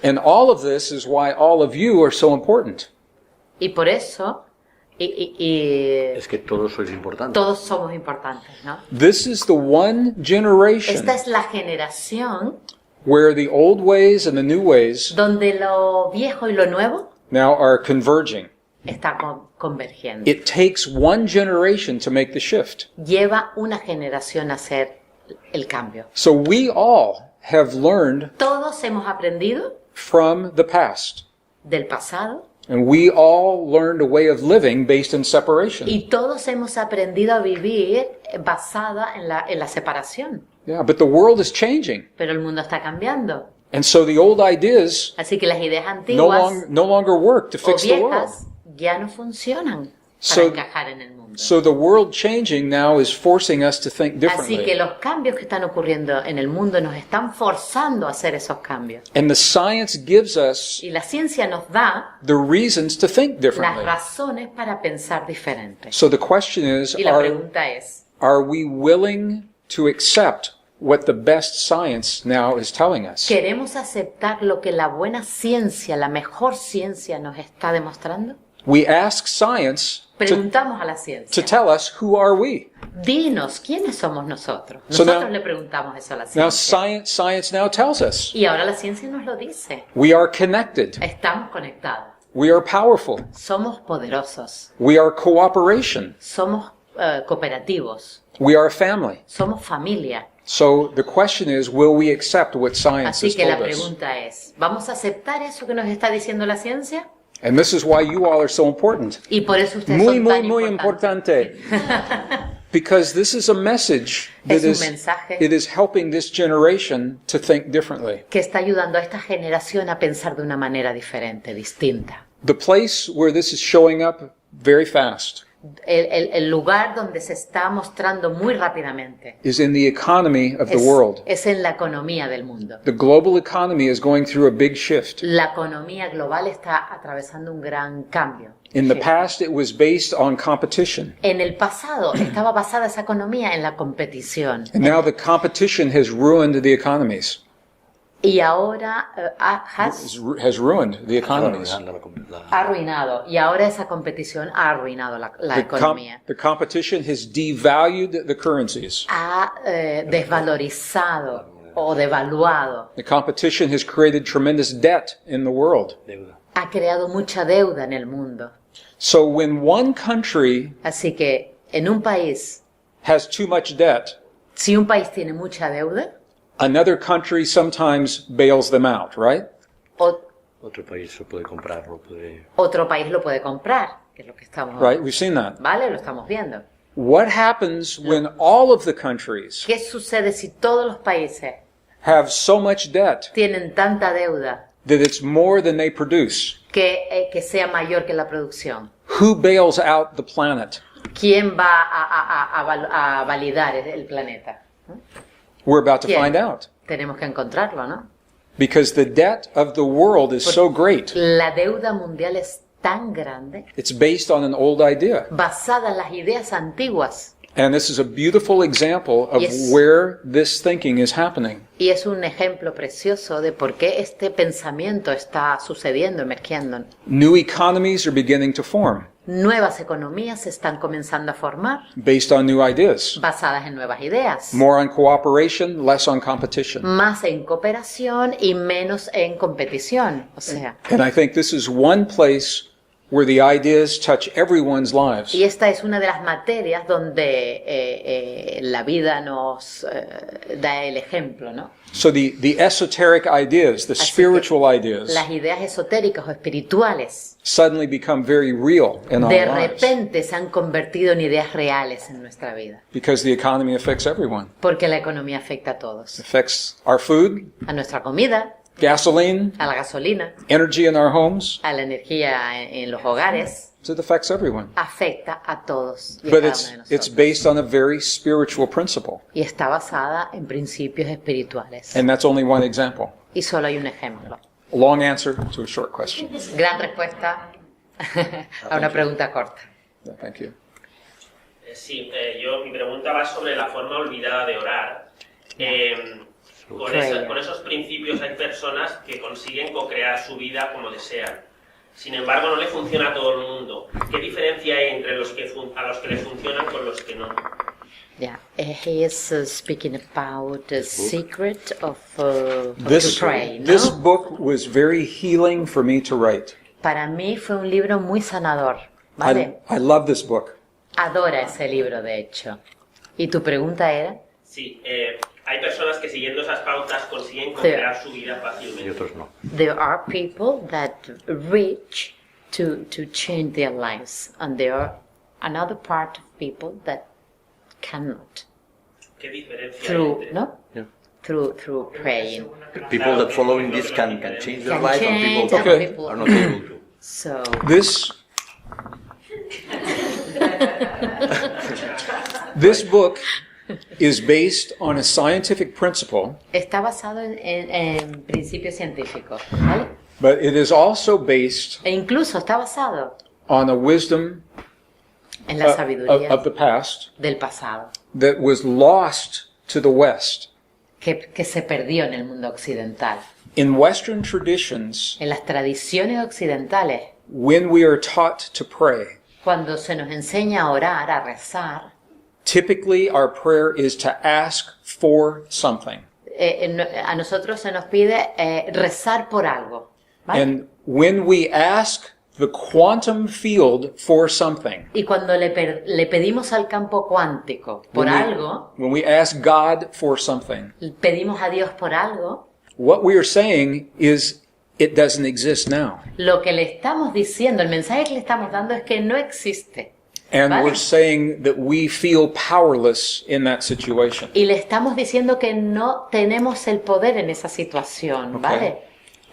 And all of this is why all of you are so important. Y por eso Es que todos sois importantes. todos somos importantes, ¿no? This is the one generation Esta es la generación where the old ways and the new ways donde lo viejo y lo nuevo now are converging. está convergiendo. It takes one generation to make the shift. Lleva una generación a hacer el cambio. So we all have learned Todos hemos aprendido from the past. del pasado And we all learned a way of living based in separation. y todos hemos aprendido a vivir basada en la separación. Yeah, but the world is changing. Pero el mundo está cambiando. And so the old ideas Así que las ideas antiguas no longer work to o fix the world. viejas ya no funcionan. para encajar en el mundo. So the world changing now is forcing us to think differently. Así que los cambios que están ocurriendo en el mundo nos están forzando a hacer esos cambios. And the science gives us Y la ciencia nos da the reasons to think las differently. razones para pensar diferente. So the question is, Y la pregunta es, are we willing to accept what the best science now is telling us? ¿queremos aceptar lo que la buena ciencia, la mejor ciencia nos está demostrando? We ask science Preguntamos a la to ciencia, tell us, who are we? dinos, ¿quiénes somos nosotros? So Nosotros now- le preguntamos eso a la Now ciencia. science now tells us Y ahora la ciencia nos lo dice. we are connected, Estamos conectados. we are powerful, Somos poderosos. we are cooperation, Somos cooperativos. we are a family. Somos familia. So the question is, will we accept what science Así has que la told us? pregunta es, ¿vamos a aceptar eso que nos está diciendo la ciencia? And this is why you all are so important. Y por eso ustedes Muy, son muy, tan muy importantes. importante. Because this is a message that Es un is, mensaje it is helping this generation to think differently. Que está ayudando a esta generación a pensar de una manera diferente, distinta. The place where this is showing up very fast El lugar donde se está mostrando muy rápidamente is in the economy of the world. es en la economía del mundo. The global economy is going through a big shift. La economía global está atravesando un gran cambio. In the past, it was based on competition. En el pasado estaba basada esa economía en la competición. And now the competition has ruined the economies. Y ahora Has ruined the economies. ha arruinado. Y ahora esa competición ha arruinado la economía. The competition has devalued the currencies. Ha desvalorizado o devaluado. The competition has created tremendous debt in the world. Ha creado mucha deuda en el mundo. So when one country Así que en un país, has too much debt, si un país tiene mucha deuda, another country sometimes bails them out, right? Otro país lo puede comprar, otro país lo puede comprar, que es lo que estamos, Right? We've seen that. ¿vale? Lo estamos viendo. What happens when all of the countries ¿Qué sucede si todos los países have so much debt tienen tanta deuda that it's more than they produce? que sea mayor que la producción? Who bails out the planet? ¿Quién va a validar el planeta? We're about to ¿Quién? find out. Tenemos que encontrarlo, ¿no? Because the debt of the world is so great. La deuda mundial es tan grande, It's based on an old idea. basada en las ideas antiguas, And this is a beautiful example of Yes. where this thinking is happening. y es un ejemplo precioso de por qué este pensamiento está sucediendo, emergiendo. New economies are beginning to form Nuevas economías se están comenzando a formar, based on new ideas. basadas en nuevas ideas, More on cooperation, less on competition. más en cooperación y menos en competición. O sea, And I think this is one place where the ideas touch everyone's lives. y esta es una de las materias donde la vida nos da el ejemplo, ¿no? So the esoteric ideas, the Así que spiritual ideas, las ideas esotéricas o espirituales suddenly become very real in our de lives repente se han convertido en ideas reales en nuestra vida, because the economy affects everyone. porque la economía afecta a todos, It affects our food, a nuestra comida, gasoline, a la gasolina, energy in our homes. a la energía en los hogares, So it affects everyone. afecta a todos y a But cada it's uno de nosotros. based on a very spiritual principle. Y está basada en principios espirituales. And that's only one example. Y solo hay un ejemplo. A long answer to a short question. Gran respuesta a una pregunta corta. Yeah, thank you. Sí, mi pregunta va sobre la forma olvidada de orar. Con esos principios hay personas que consiguen co-crear su vida como desean. Sin embargo, no le funciona a todo el mundo. ¿Qué diferencia hay entre a los que le funcionan con los que no? Yeah, he is speaking about the secret of to pray, ¿no? This book was very healing for me to write. Para mí fue un libro muy sanador, ¿vale? I love this book. Adora ese libro, de hecho. ¿Y tu pregunta era? Sí, hay personas que siguiendo esas pautas consiguen co-crear su vida fácilmente. Y otros no. There are people that reach to change their lives, and there are another part of people that cannot. ¿Qué diferencia Through, hay entre? no? Yeah. Through praying. People that following this can change their Can life, change, and people and Okay. people are not able to. So This This book is based on a scientific principle, Está basado en principios científicos, ¿vale? but it is also based E incluso está basado on a wisdom en la sabiduría of the past del pasado, that was lost to the West. que se perdió en el mundo occidental. In Western traditions, En las tradiciones occidentales, when we are taught to pray, cuando se nos enseña a orar, a rezar, typically our prayer is to ask for something. A nosotros se nos pide rezar por algo, ¿vale? And when we ask the quantum field for something, Y cuando le pedimos al campo cuántico por algo, when we ask God for something, pedimos a Dios por algo, what we are saying is it doesn't exist now. lo que le estamos diciendo, el mensaje que le estamos dando es que no existe. And ¿Vale? we're saying that we feel powerless in that situation. Y le estamos diciendo que no tenemos el poder en esa situación, ¿vale?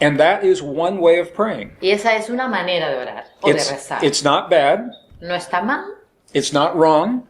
And that is one way of praying. Y esa es una manera de orar o de rezar. It's not bad. No está mal, It's not wrong.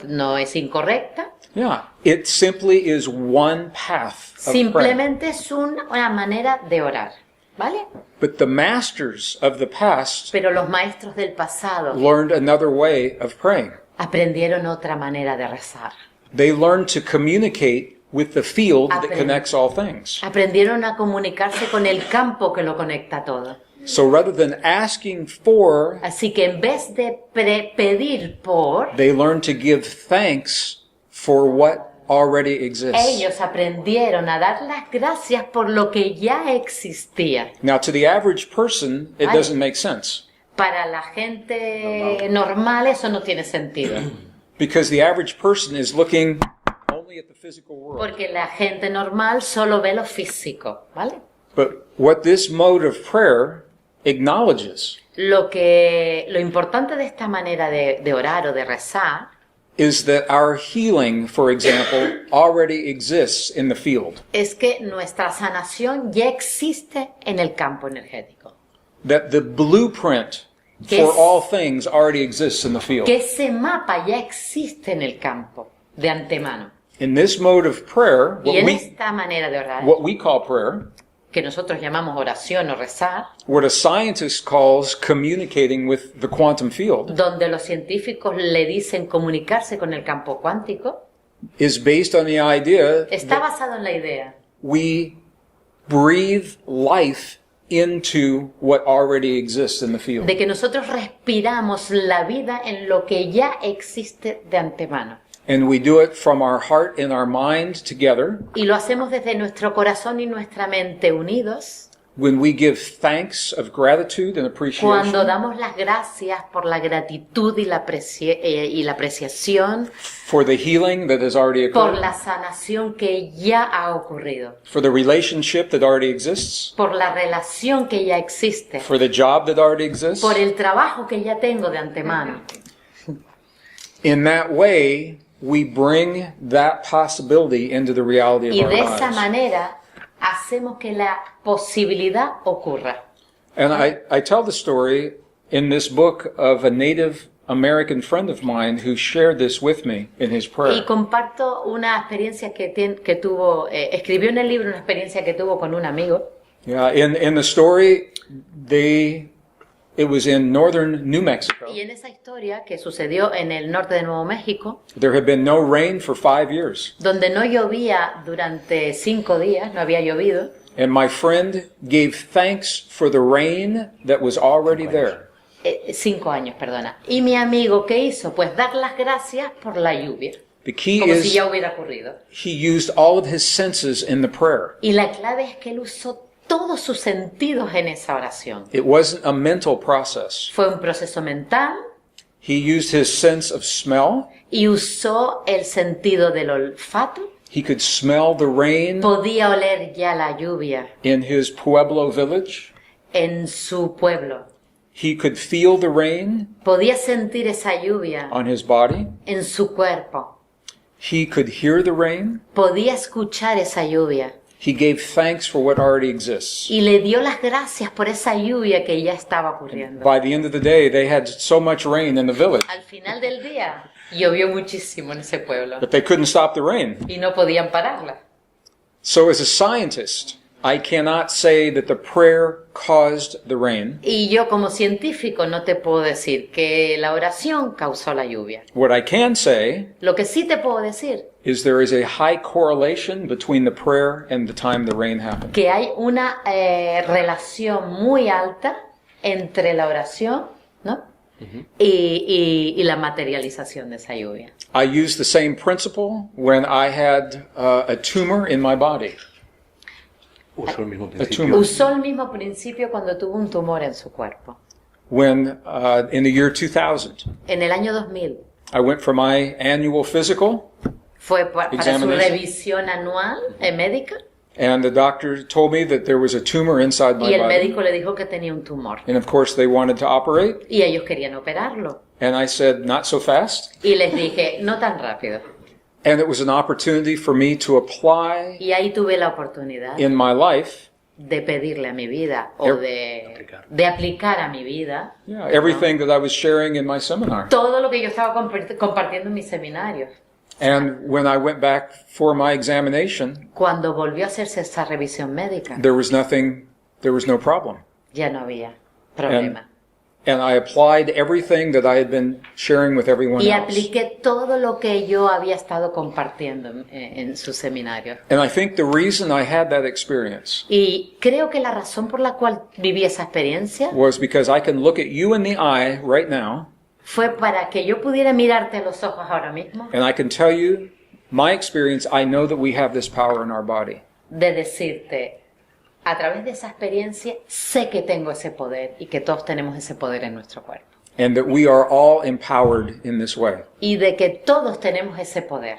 no es incorrecta, Yeah. It simply is one path of praying. simplemente es una manera de orar, ¿vale? But the masters of the past Pero los maestros del pasado learned another way of praying. aprendieron otra manera de rezar. They learned to communicate with the field that connects all things. Aprendieron a comunicarse con el campo que lo conecta todo. So rather than asking for, Así que en vez de pedir por, they learned to give thanks for what already exists. ellos aprendieron a dar las gracias por lo que ya existía. Now, to the average person, it Vale. doesn't make sense Para la gente normal eso no tiene sentido, because the average person is looking only at the physical world. porque la gente normal solo ve lo físico, ¿vale? But what this mode of prayer acknowledges Lo importante de esta manera de orar o de rezar is that our healing, for example, already exists in the field. es que nuestra sanación ya existe en el campo energético. That the blueprint Que for es- all things already exists in the field. Que ese mapa ya existe en el campo de antemano. In this mode of prayer, Y en esta manera de orar, what we call prayer, que nosotros llamamos oración o rezar, what a scientist calls communicating with the quantum field, donde los científicos le dicen comunicarse con el campo cuántico, is based on the idea está that basado en la idea we breathe life into what already exists in the field. de que nosotros respiramos la vida en lo que ya existe de antemano. And we do it from our heart and our mind together Y lo hacemos desde nuestro corazón y nuestra mente unidos, when we give thanks of gratitude and appreciation cuando damos las gracias por la gratitud y la apreciación, for the healing that has already por occurred, la sanación que ya ha ocurrido, for the relationship that already exists, por la relación que ya existe, for the job that already exists. por el trabajo que ya tengo de antemano. In that way, we bring that possibility into the reality of Y our de esa lives. manera hacemos que la posibilidad ocurra. And I tell the story in this book of a Native American friend of mine who shared this with me in his Y prayer. comparto una experiencia que tuvo, escribió en el libro una experiencia que tuvo con un amigo. Yeah, in the story, it was in northern New Mexico. Y en esa historia que sucedió en el norte de Nuevo México, There had been no rain for 5 years. donde no llovía durante 5 días, no había llovido, And my friend gave thanks for the rain that was already there. 5 años, perdona. Y mi amigo, ¿qué hizo? Pues dar las gracias por la lluvia, The key como si is ya hubiera ocurrido. he used all of his senses in the prayer. Y la clave es que él usó todos sus sentidos en esa oración. It wasn't a mental process. Fue un proceso mental He used his sense of smell. y usó el sentido del olfato. He could smell the rain Podía oler ya la lluvia in his Pueblo village. en su pueblo. He could feel the rain Podía sentir esa lluvia on his body. en su cuerpo. He could hear the rain. Podía escuchar esa lluvia. He gave thanks for what already exists. Y le dio las gracias por esa lluvia que ya estaba ocurriendo. By the end of the day, they had so much rain in the village Al final del día, llovió muchísimo en ese pueblo that they couldn't stop the rain. y no podían pararla. So as a scientist, I cannot say that the prayer caused the rain. Y yo como científico no te puedo decir que la oración causó la lluvia. What I can say Lo que sí te puedo decir is there is a high correlation between the prayer and the time the rain happened. que hay una relación muy alta entre la oración, ¿no? y la materialización de esa lluvia. I used the same principle when I had a tumor in my body. Usó el mismo A principio. tumor. Usó el mismo principio cuando tuvo un tumor en su cuerpo. When in the year 2000, En el año 2000 I went for my annual physical, fue para su Examination. revisión anual médica and the doctor told me that there was a tumor inside my y el body. médico le dijo que tenía un tumor And of course they wanted to operate, y ellos querían operarlo. and I said, not so fast. Y les dije, no tan rápido. And it was an opportunity for me to apply Y ahí tuve la oportunidad in my life de pedirle a mi vida o de aplicar a mi vida everything that I was sharing in my seminar. todo lo que yo estaba compartiendo en mis seminarios. And when I went back for my examination, Cuando volvió a hacerse esa revisión médica, there was no problem. ya no había problema. And I applied everything that I had been sharing with everyone Y else. apliqué todo lo que yo había estado compartiendo en su seminario. And I think the reason I had that experience Y creo que la razón por la cual viví esa experiencia was because I can look at you in the eye right now, fue para que yo pudiera mirarte a los ojos ahora mismo, and I can tell you my experience. I know that we have this power in our body. de decirte, a través de esa experiencia, sé que tengo ese poder y que todos tenemos ese poder en nuestro cuerpo. And that we are all empowered in this way. Y de que todos tenemos ese poder.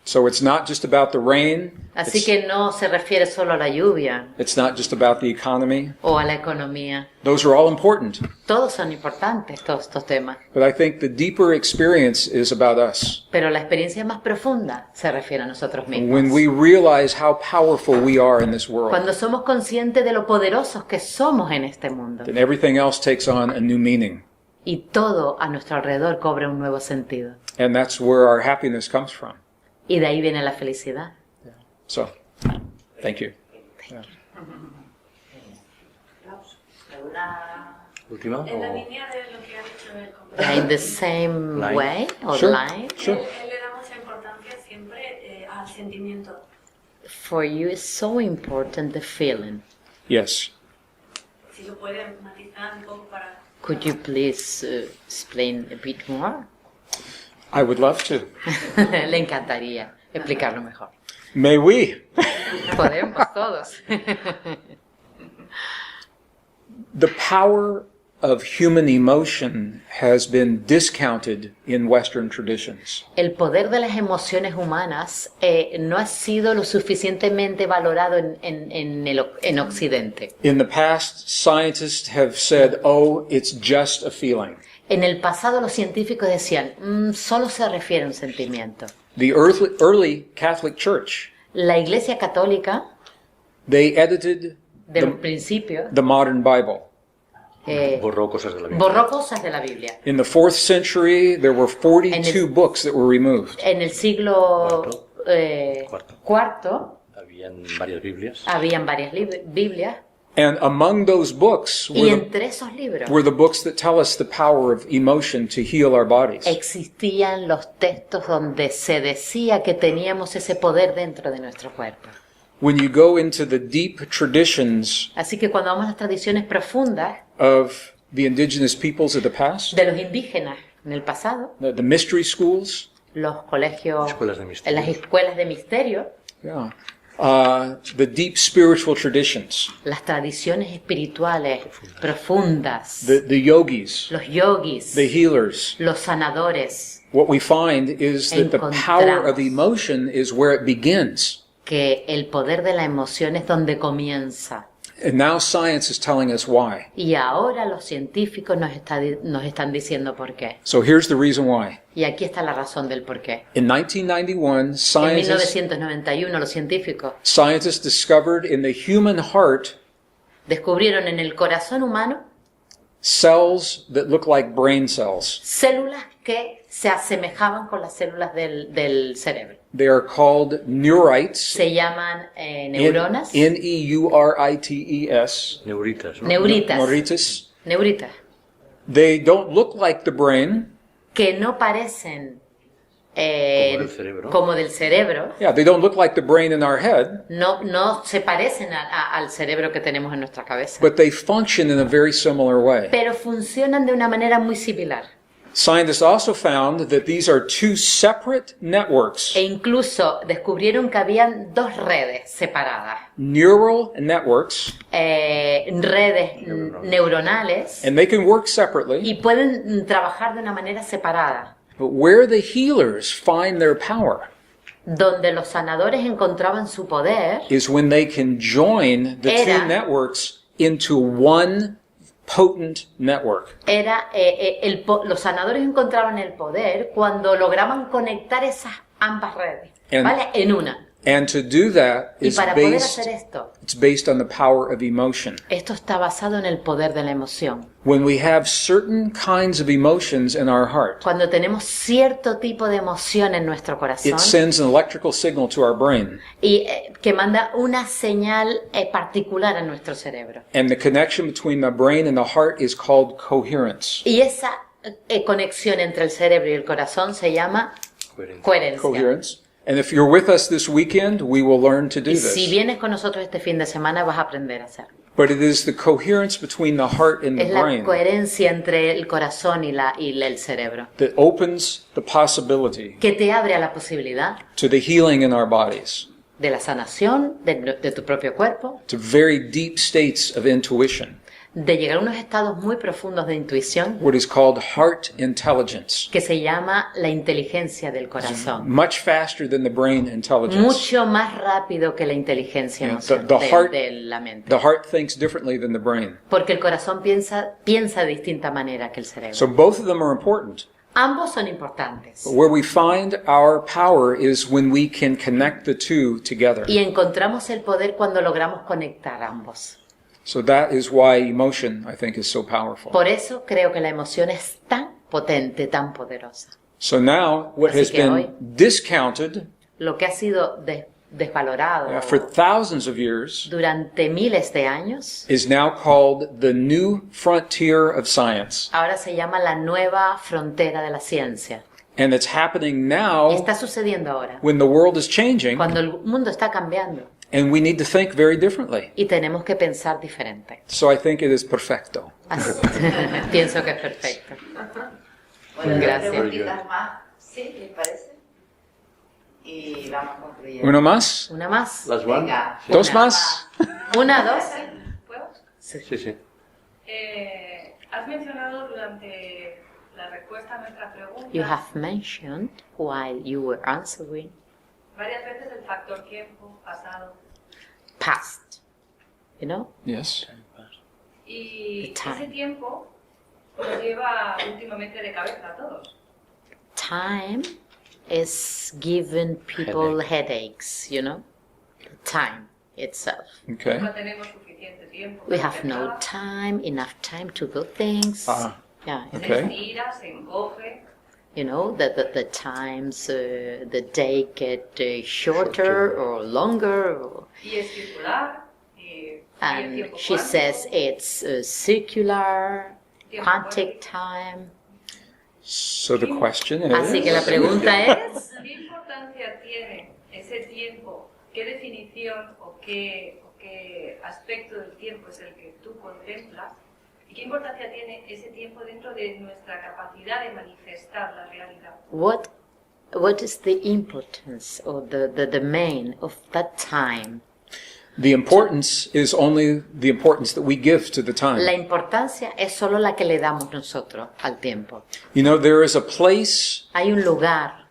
So it's not just about the rain. Así que no se refiere solo a la lluvia It's not just about the economy. o a la economía. Those are all important. Todos son importantes, todos estos temas. But I think the deeper experience is about us. Pero la experiencia más profunda se refiere a nosotros mismos. When we realize how powerful we are in this world, Cuando somos conscientes de lo poderosos que somos en este mundo. then everything else takes on a new meaning. Y todo a nuestro alrededor cobra un nuevo sentido. And that's where our happiness comes from. Y de ahí viene la felicidad. So, thank you. Última. En la o- línea de lo que ha dicho el compañero. In the same Line. way or Sure. line. Sure. Él le da mucha importancia siempre al sentimiento. For you is so important the feeling. Yes. Si lo puede matizar un poco para... Could you please explain a bit more? I would love to. Le encantaría explicarlo mejor. May we? Podemos todos. The power of human emotion has been discounted in Western traditions. El poder de las emociones humanas no ha sido lo suficientemente valorado en Occidente. In the past, scientists have said, oh, it's just a feeling. En el pasado los científicos decían, solo se refiere a un sentimiento. The early Catholic Church, La Iglesia Católica, they edited del principio, the modern Bible. Borró cosas de la Biblia. borró cosas de la Biblia. In the 4th century, there were 42 books that were removed. En el siglo cuarto Habían varias Biblias. habían varias Biblias And among those books y entre esos libros were the books that tell us the power of emotion to heal our bodies. existían los textos donde se decía que teníamos ese poder dentro de nuestro cuerpo. When you go into the deep traditions Así que cuando vamos a las tradiciones profundas of the indigenous peoples of the past, de los indígenas en el pasado, the mystery schools, los colegios, Escuelas de misterio. las escuelas de misterio, yeah, the deep spiritual traditions, las tradiciones espirituales profundas, the yogis, los yogis, the healers, los sanadores, what we find is that the power of Encontramos. emotion is where it begins. que el poder de la emoción es donde comienza. And now science is telling us why. Y ahora los científicos nos están diciendo por qué. So here's the reason why. Y aquí está la razón del por qué. In 1991, En 1991 los scientists discovered in the human heart descubrieron en el corazón humano cells that look like brain cells. células que se asemejaban con las células del cerebro. They are called neurites. Se llaman neuronas. Neurites. Neuritas, ¿no? Neuritas. Neuritas. They don't look like the brain. Que no parecen como del cerebro. Yeah, they don't look like the brain in our head. No se parecen al cerebro que tenemos en nuestra cabeza. But they function in a very similar way. Pero funcionan de una manera muy similar. Scientists also found that these are two separate networks. E incluso descubrieron que habían dos redes separadas. Neural networks. Redes neuronales. And they can work separately. Y pueden trabajar de una manera separada. But where the healers find their power donde los sanadores encontraban su poder is when they can join the two networks into one potent network. Los sanadores encontraban el poder cuando lograban conectar esas ambas redes, ¿vale? En una. And to do that is based on the power of emotion. Esto está basado en el poder de la emoción. When we have certain kinds of emotions in our heart, cuando tenemos cierto tipo de emoción en nuestro corazón, it sends an electrical signal to our brain. Y que manda una señal particular a nuestro cerebro. And the connection between the brain and the heart is called coherence. Y esa conexión entre el cerebro y el corazón se llama coherencia. Coherence. And if you're with us this weekend, we will learn to do this. Si vienes con nosotros este fin de semana, vas a aprender a hacerlo. But it is the coherence between the heart and the brain. Es la coherencia entre el corazón y el cerebro. That opens the possibility. Que te abre a la posibilidad. To the healing in our bodies. De la sanación de tu propio cuerpo. To very deep states of intuition. De llegar a unos estados muy profundos de intuición. What is called heart intelligence. Que se llama la inteligencia del corazón. Much faster than the brain intelligence. Mucho más rápido que la inteligencia de la mente. The heart thinks differently than the brain. Porque el corazón piensa de distinta manera que el cerebro. So both of them are important. Ambos son importantes. But where we find our power is when we can connect the two together. Y encontramos el poder cuando logramos conectar ambos. So that is why emotion, I think, is so powerful. Por eso creo que la emoción es tan potente, tan poderosa. So now, what has been discounted, lo que ha sido desvalorado for thousands of years, durante miles de años, is now called the new frontier of science. Ahora se llama la nueva frontera de la ciencia. And it's happening now. Está sucediendo ahora. When the world is changing. Cuando el mundo está cambiando. And we need to think very differently. Y tenemos que pensar diferente. So I think it is perfecto. Pienso que es perfecto. Bueno, gracias. Preguntitas más, ¿sí? ¿Les parece? Y vamos concluyendo. ¿Uno más? Una más. Las one. Venga. ¿Dos más? Una, dos. ¿Puedo? Sí. Has mencionado durante la respuesta a nuestra pregunta. You have mentioned while you were answering. Varias veces el factor tiempo, pasado. Past. You know? Yes. Y ese tiempo nos lleva últimamente de cabeza a todos. Time is giving people headaches, you know? Time itself. Okay. No tenemos suficiente tiempo. We have no time, enough time to do things. Yeah. Okay. Se estira, se encoge. You know, the times, the day get shorter or longer. Y es circular. And she says it's circular, quantic time. So the question is... Así que la pregunta es... ¿Qué importancia tiene ese tiempo? ¿Qué definición o qué aspecto del tiempo es el que tú contemplas? ¿Y qué importancia tiene ese tiempo dentro de nuestra capacidad de manifestar la realidad? What is the importance or the domain of that time? The importance is only the importance that we give to the time. La importancia es solo la que le damos nosotros al tiempo. You know, there is a place Hay un lugar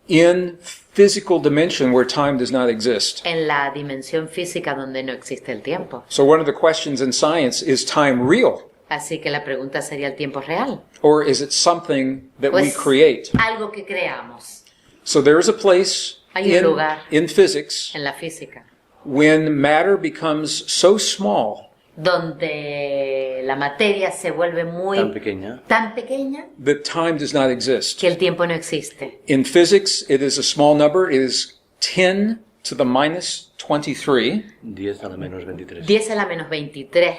in physical dimension where time does not exist. En la dimensión física donde no existe el tiempo. So one of the questions in science is time real? Así que la pregunta sería, ¿el tiempo es real? Or is it something that we Pues create? algo que creamos. So there is a place Hay un lugar in physics en la física when matter becomes so small donde la materia se vuelve muy tan pequeña that time does not exist. que el tiempo no existe. In physics, it is a small number. It is 10 to the minus 23. 10 a la menos 23. 10 a la menos 23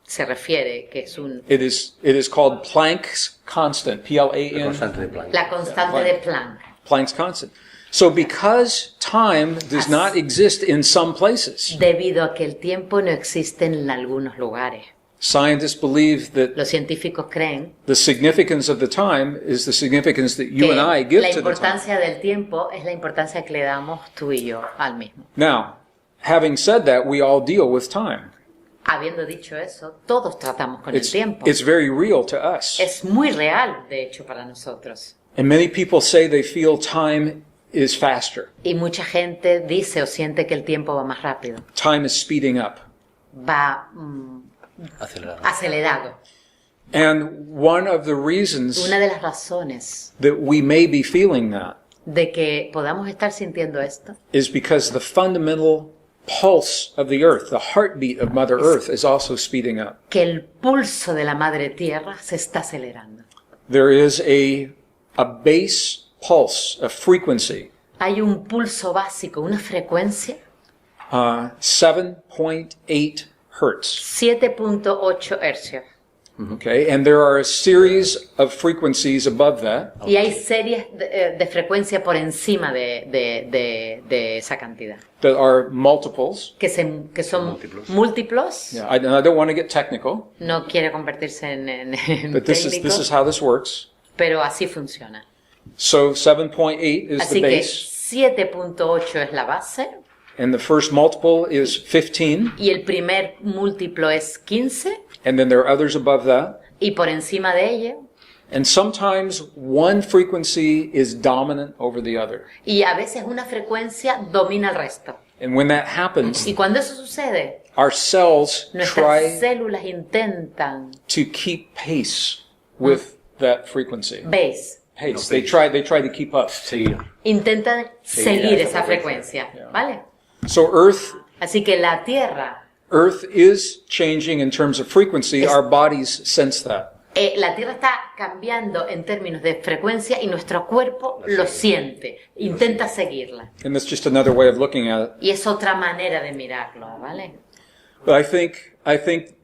se refiere que es It is called Planck's constant. P-L-A-N. la constante de Planck. Planck's constant. So because time does not exist in some places, Debido a que el tiempo no existe en algunos lugares. scientists believe that Los científicos creen the significance of the time is the significance that you que and I give la to the time. importancia del tiempo es la importancia que le damos tú y yo al mismo. Now, having said that, we all deal with time. Habiendo dicho eso, todos tratamos con el tiempo. It's very real to us. Es muy real, de hecho, para nosotros. And many people say they feel time is faster. Y mucha gente dice o siente que el tiempo va más rápido. Time is speeding up. Va acelerado. And one of the reasons Una de las razones that we may be feeling that de que podamos estar sintiendo esto is because the fundamental pulse of the earth, the heartbeat of Mother Earth, is also speeding up. que el pulso de la madre tierra se está acelerando. There is a base pulse, a frequency, Hay un pulso básico, una frecuencia 7.8 hertz. 7.8 hercios. Okay, and there are a series of frequencies above that. Y hay series de frecuencia por encima de esa cantidad. That are multiples. Que son múltiplos. Yeah, I don't want to get technical. No quiere convertirse en But this is how this works. Pero así funciona. So 7.8 is Así the que base. 7.8 es la base. And the first multiple is 15. Y el primer múltiplo es 15. And then there are others above that. Y por encima de ella. And sometimes one frequency is dominant over the other. Y a veces una frecuencia domina el resto. And when that happens, Y cuando eso sucede, our cells nuestras try células intentan to keep pace with that frequency. Pace. They try to keep up. Intentan seguir esa frecuencia, ¿vale? So Earth Así que la Tierra, is changing in terms of frequency. Our bodies sense that. La Tierra está cambiando en términos de frecuencia y nuestro cuerpo lo siente, intenta seguirla. And that's just another way of looking at it. Y es otra manera de mirarlo, ¿vale? But I think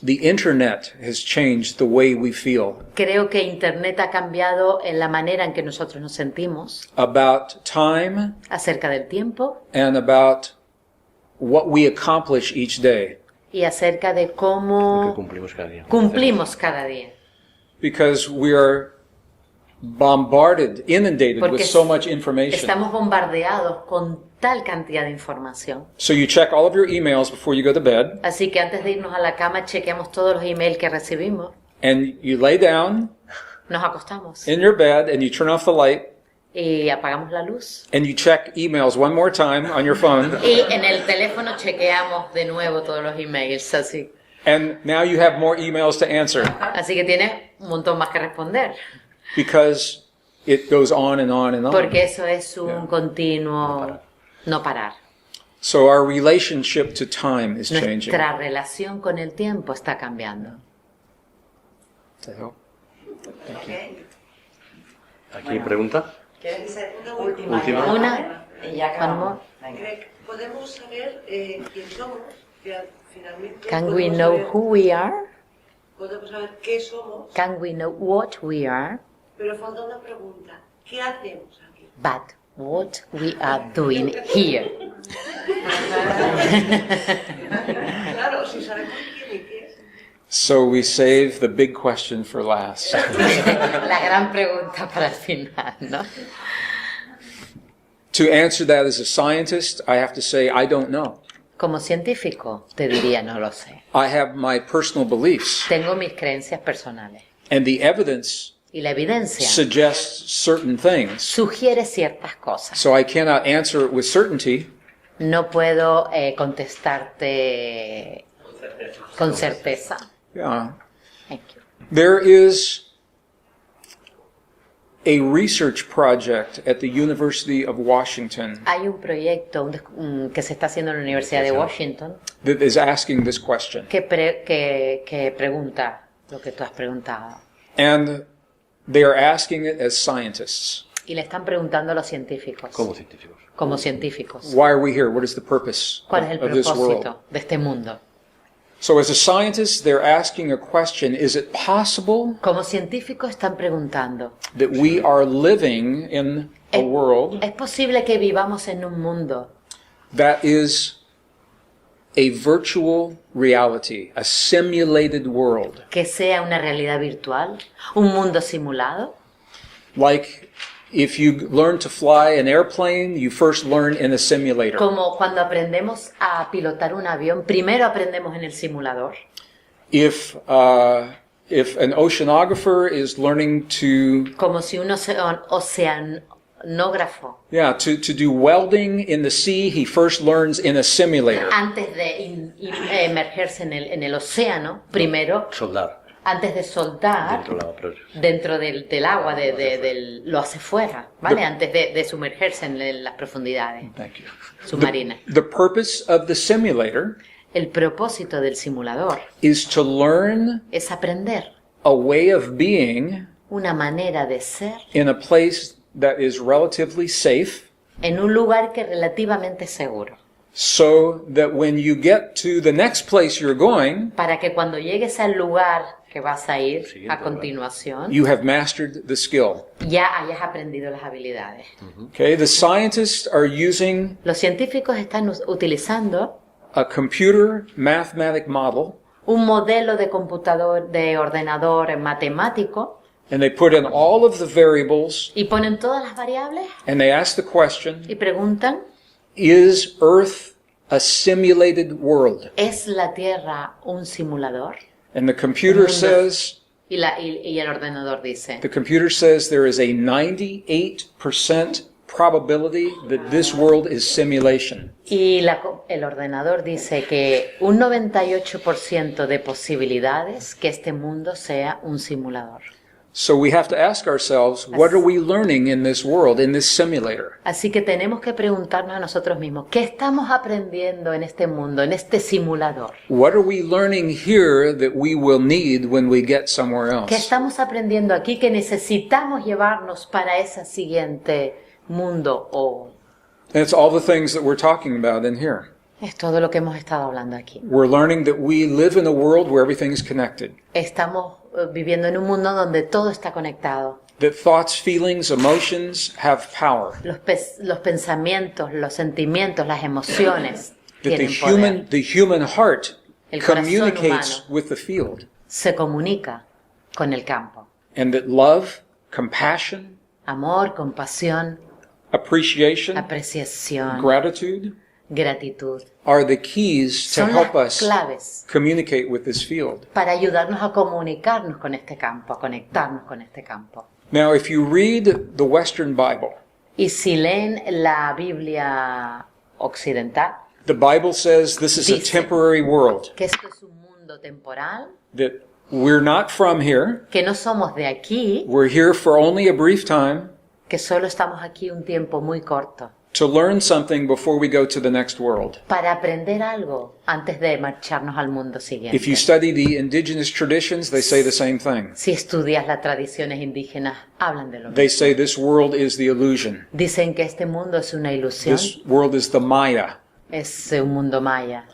the internet has changed the way we feel Creo que Internet ha cambiado en la manera en que nosotros nos sentimos about time acerca del tiempo and about what we accomplish each day. y acerca de cómo cumplimos cada día. Because we are bombarded, inundated Porque with so much information. estamos bombardeados con tal cantidad de información. So you check all of your emails before you go to bed, Así que antes de irnos a la cama chequeamos todos los emails que recibimos, and you lay down nos acostamos in your bed and you turn off the light, y apagamos la luz. and you check emails one more time on your phone, Y en el teléfono chequeamos de nuevo todos los emails, así. and now you have more emails to answer Así que tienes un montón más que responder. because it goes on and on and on. Porque eso es un continuo no parar. So our relationship to time is changing. Nuestra relación con el tiempo está cambiando. Aquí pregunta. ¿Quieres hacer Última. Una y ya acabamos? Greg, ¿podemos saber quién somos? Finalmente, Can we ¿podemos know saber- who we are? Podemos saber qué somos, Can we know what we are? pero falta una pregunta. ¿Qué hacemos aquí? But what we are doing here. Claro, si sabemos quién y qué. So we save the big question for last. La gran pregunta para el final, ¿no? To answer that as a scientist, I have to say I don't know. Como científico, te diría no lo sé. I have my personal beliefs, Tengo mis creencias personales. and the evidence Y la evidencia suggests certain things. sugiere ciertas cosas. So I cannot answer it with certainty. No puedo contestarte con certeza. Yeah. Thank you. There is a research project at the University of Washington Hay un proyecto que se está haciendo en la Universidad de Washington that is asking this question. que pregunta lo que tú has preguntado. And they are asking it as scientists. Y le están preguntando a los científicos. Como científicos. Como científicos. Why are we here? What is the purpose ¿Cuál es el of this world? propósito de este mundo? So as a scientist, they're asking a question, is it possible Como científicos están preguntando, that we are living in a world ¿es posible que vivamos en un mundo that is a virtual reality, a simulated world? que sea una realidad virtual? ¿Un mundo simulado? Like if you learn to fly an airplane, you first learn in a simulator. Como cuando aprendemos a pilotar un avión, primero aprendemos en el simulador. If an oceanographer is learning to Como si un oceanógrafo, to do welding in the sea, he first learns in a simulator. antes de emergerse en el océano, primero, Soldar. antes de soldar Dentro del agua, pero- dentro del agua, lo hace fuera, ¿vale? Antes de sumergerse en las profundidades Thank you. submarinas. The purpose of the simulator El propósito del simulador is to learn es aprender a way of being una manera de ser in a place that is relatively safe, en un lugar que es relativamente seguro, so that when you get to the next place you're going, para que cuando llegues al lugar que vas a ir Siguiente a lugar. continuación, you have mastered the skill. ya hayas aprendido las habilidades. Okay, the scientists are using Los científicos están utilizando a computer mathematic model, un modelo de computador, de ordenador matemático, and they put in all of the variables, y ponen todas las variables and they ask the question, y preguntan, is Earth a simulated world? ¿es la Tierra un simulador? And the computer Mundo. says, Y el ordenador dice, there is a 98% probability that this world is simulation. y el ordenador dice que un 98% de posibilidades que este mundo sea un simulador. So we have to ask ourselves, what are we learning in this world, in this simulator? Así que tenemos que preguntarnos a nosotros mismos, ¿qué estamos aprendiendo en este mundo, en este simulador? What are we learning here that we will need when we get somewhere ¿Qué else? estamos aprendiendo aquí que necesitamos llevarnos para ese siguiente mundo? O And it's all the things that we're talking about in here. es todo lo que hemos estado hablando aquí. We're learning that we live in a world where everything is connected. Estamos viviendo en un mundo donde todo está conectado. That thoughts, feelings, emotions have power. Los pensamientos, los sentimientos, las emociones That tienen poder. the human heart El corazón communicates humano with the field. se comunica con el campo. And that love, compassion, Amor, compasión, appreciation, apreciación, gratitude gratitud are the keys to son help las us claves communicate with this field. para ayudarnos a comunicarnos con este campo, a conectarnos con este campo. Now, if you read the Western Bible, Y si leen la Biblia occidental, the Bible says this is a Dice. temporary world, que esto es un mundo temporal, that we're not from here, que no somos de aquí, we're here for only a brief time que solo estamos aquí un tiempo muy corto, to learn something before we go to the next world. para aprender algo antes de marcharnos al mundo siguiente. If you study the indigenous traditions, they say the same thing. Si estudias las tradiciones indígenas, hablan de lo They mismo. say this world is the illusion. Dicen que este mundo es una ilusión, This world is the Maya. es un mundo maya,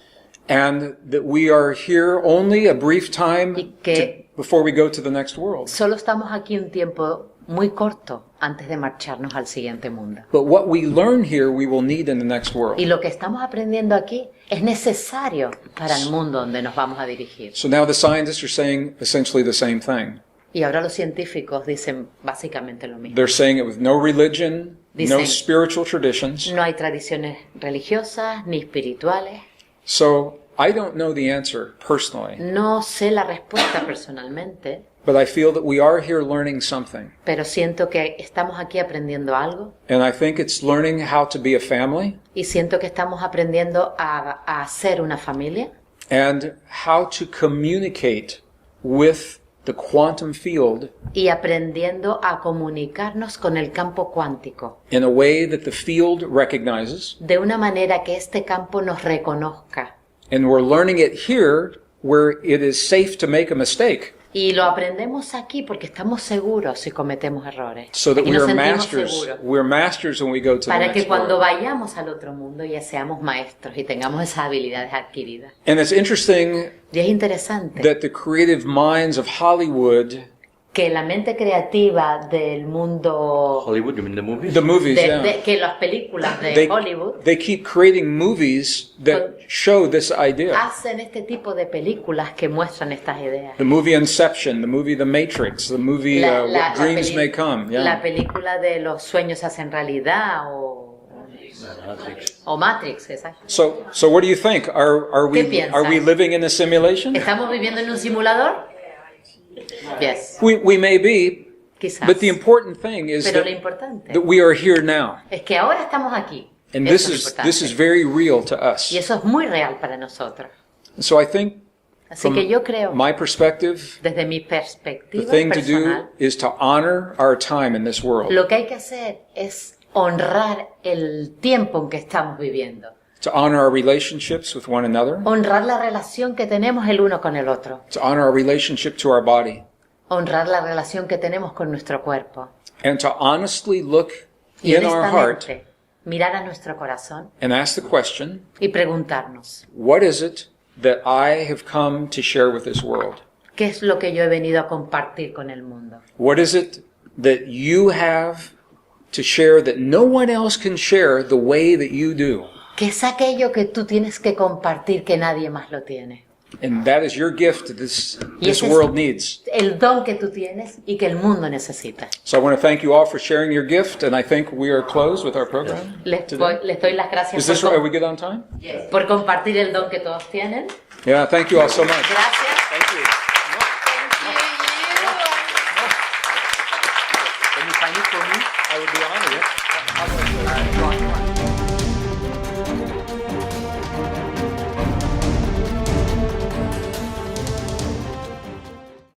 And that we are here only a brief time y que before we go to the next world. solo estamos aquí un tiempo muy corto antes de marcharnos al siguiente mundo. But what we learn here, we will need in the next world. Y lo que estamos aprendiendo aquí es necesario para el mundo donde nos vamos a dirigir. So now the scientists are saying essentially the same thing. Y ahora los científicos dicen básicamente lo mismo. They're saying it with no religion, no Dicen- spiritual traditions. No hay tradiciones religiosas ni espirituales. So I don't know the answer personally. No sé la respuesta personalmente, But I feel that we are here learning something. pero siento que estamos aquí aprendiendo algo And I think it's learning how to be a family y siento que estamos aprendiendo a ser una familia and how to communicate with the quantum field y aprendiendo a comunicarnos con el campo cuántico in a way that the field recognizes. de una manera que este campo nos reconozca. And we're learning it here where it is safe to make a mistake. Y lo aprendemos aquí porque estamos seguros si cometemos errores. So that Aquí we nos are sentimos masters. seguros. We're masters when we go to the Para que next cuando world. vayamos al otro mundo ya seamos maestros y tengamos esas habilidades adquiridas. And it's interesting Y es interesante that the creative minds of Hollywood, que la mente creativa del mundo, Hollywood, you mean the movies? the movies, yeah, que las películas de they, Hollywood they keep creating movies that show this idea. hacen este tipo de películas que muestran estas ideas. The movie Inception, the movie The Matrix, the movie What Dreams May Come. La Yeah. película de los sueños se hacen realidad o Matrix, exacto. So what do you think? Are ¿Qué piensas? we living in a simulation? ¿Estamos viviendo en un simulador? Yes. We may be, Quizás. but the important thing is Pero lo that importante we are here now. es que ahora estamos aquí. And Eso this es lo is importante. very real to us. Y eso es muy real para nosotros. So I think Así from que yo creo, my perspective, desde mi the perspectiva thing to personal, do is to honor our time in this world. lo que hay que hacer es honrar el tiempo en que estamos viviendo. To honor our relationships with one another. Honrar la relación que tenemos el uno con el otro. To honor our relationship to our body. Honrar la relación que tenemos con nuestro cuerpo. And to honestly look Y in our heart honestamente mirar a nuestro corazón and ask the question, y preguntarnos, what is it that I have come to share with this world? ¿qué es lo que yo he venido a compartir con el mundo? What is it that you have to share that no one else can share the way that you do? ¿Qué es aquello que tú tienes que compartir que nadie más lo tiene? And that is your gift that this Y ese es world needs. el don que tú tienes y que el mundo necesita. So I want to thank you all for sharing your gift, and I think we are closed with our program. Les doy las gracias Is this, are we good on time? por compartir el don que todos tienen. Yeah, thank you all so much. Gracias. Thank you. Can you sign it for me? I would be honored. Yeah.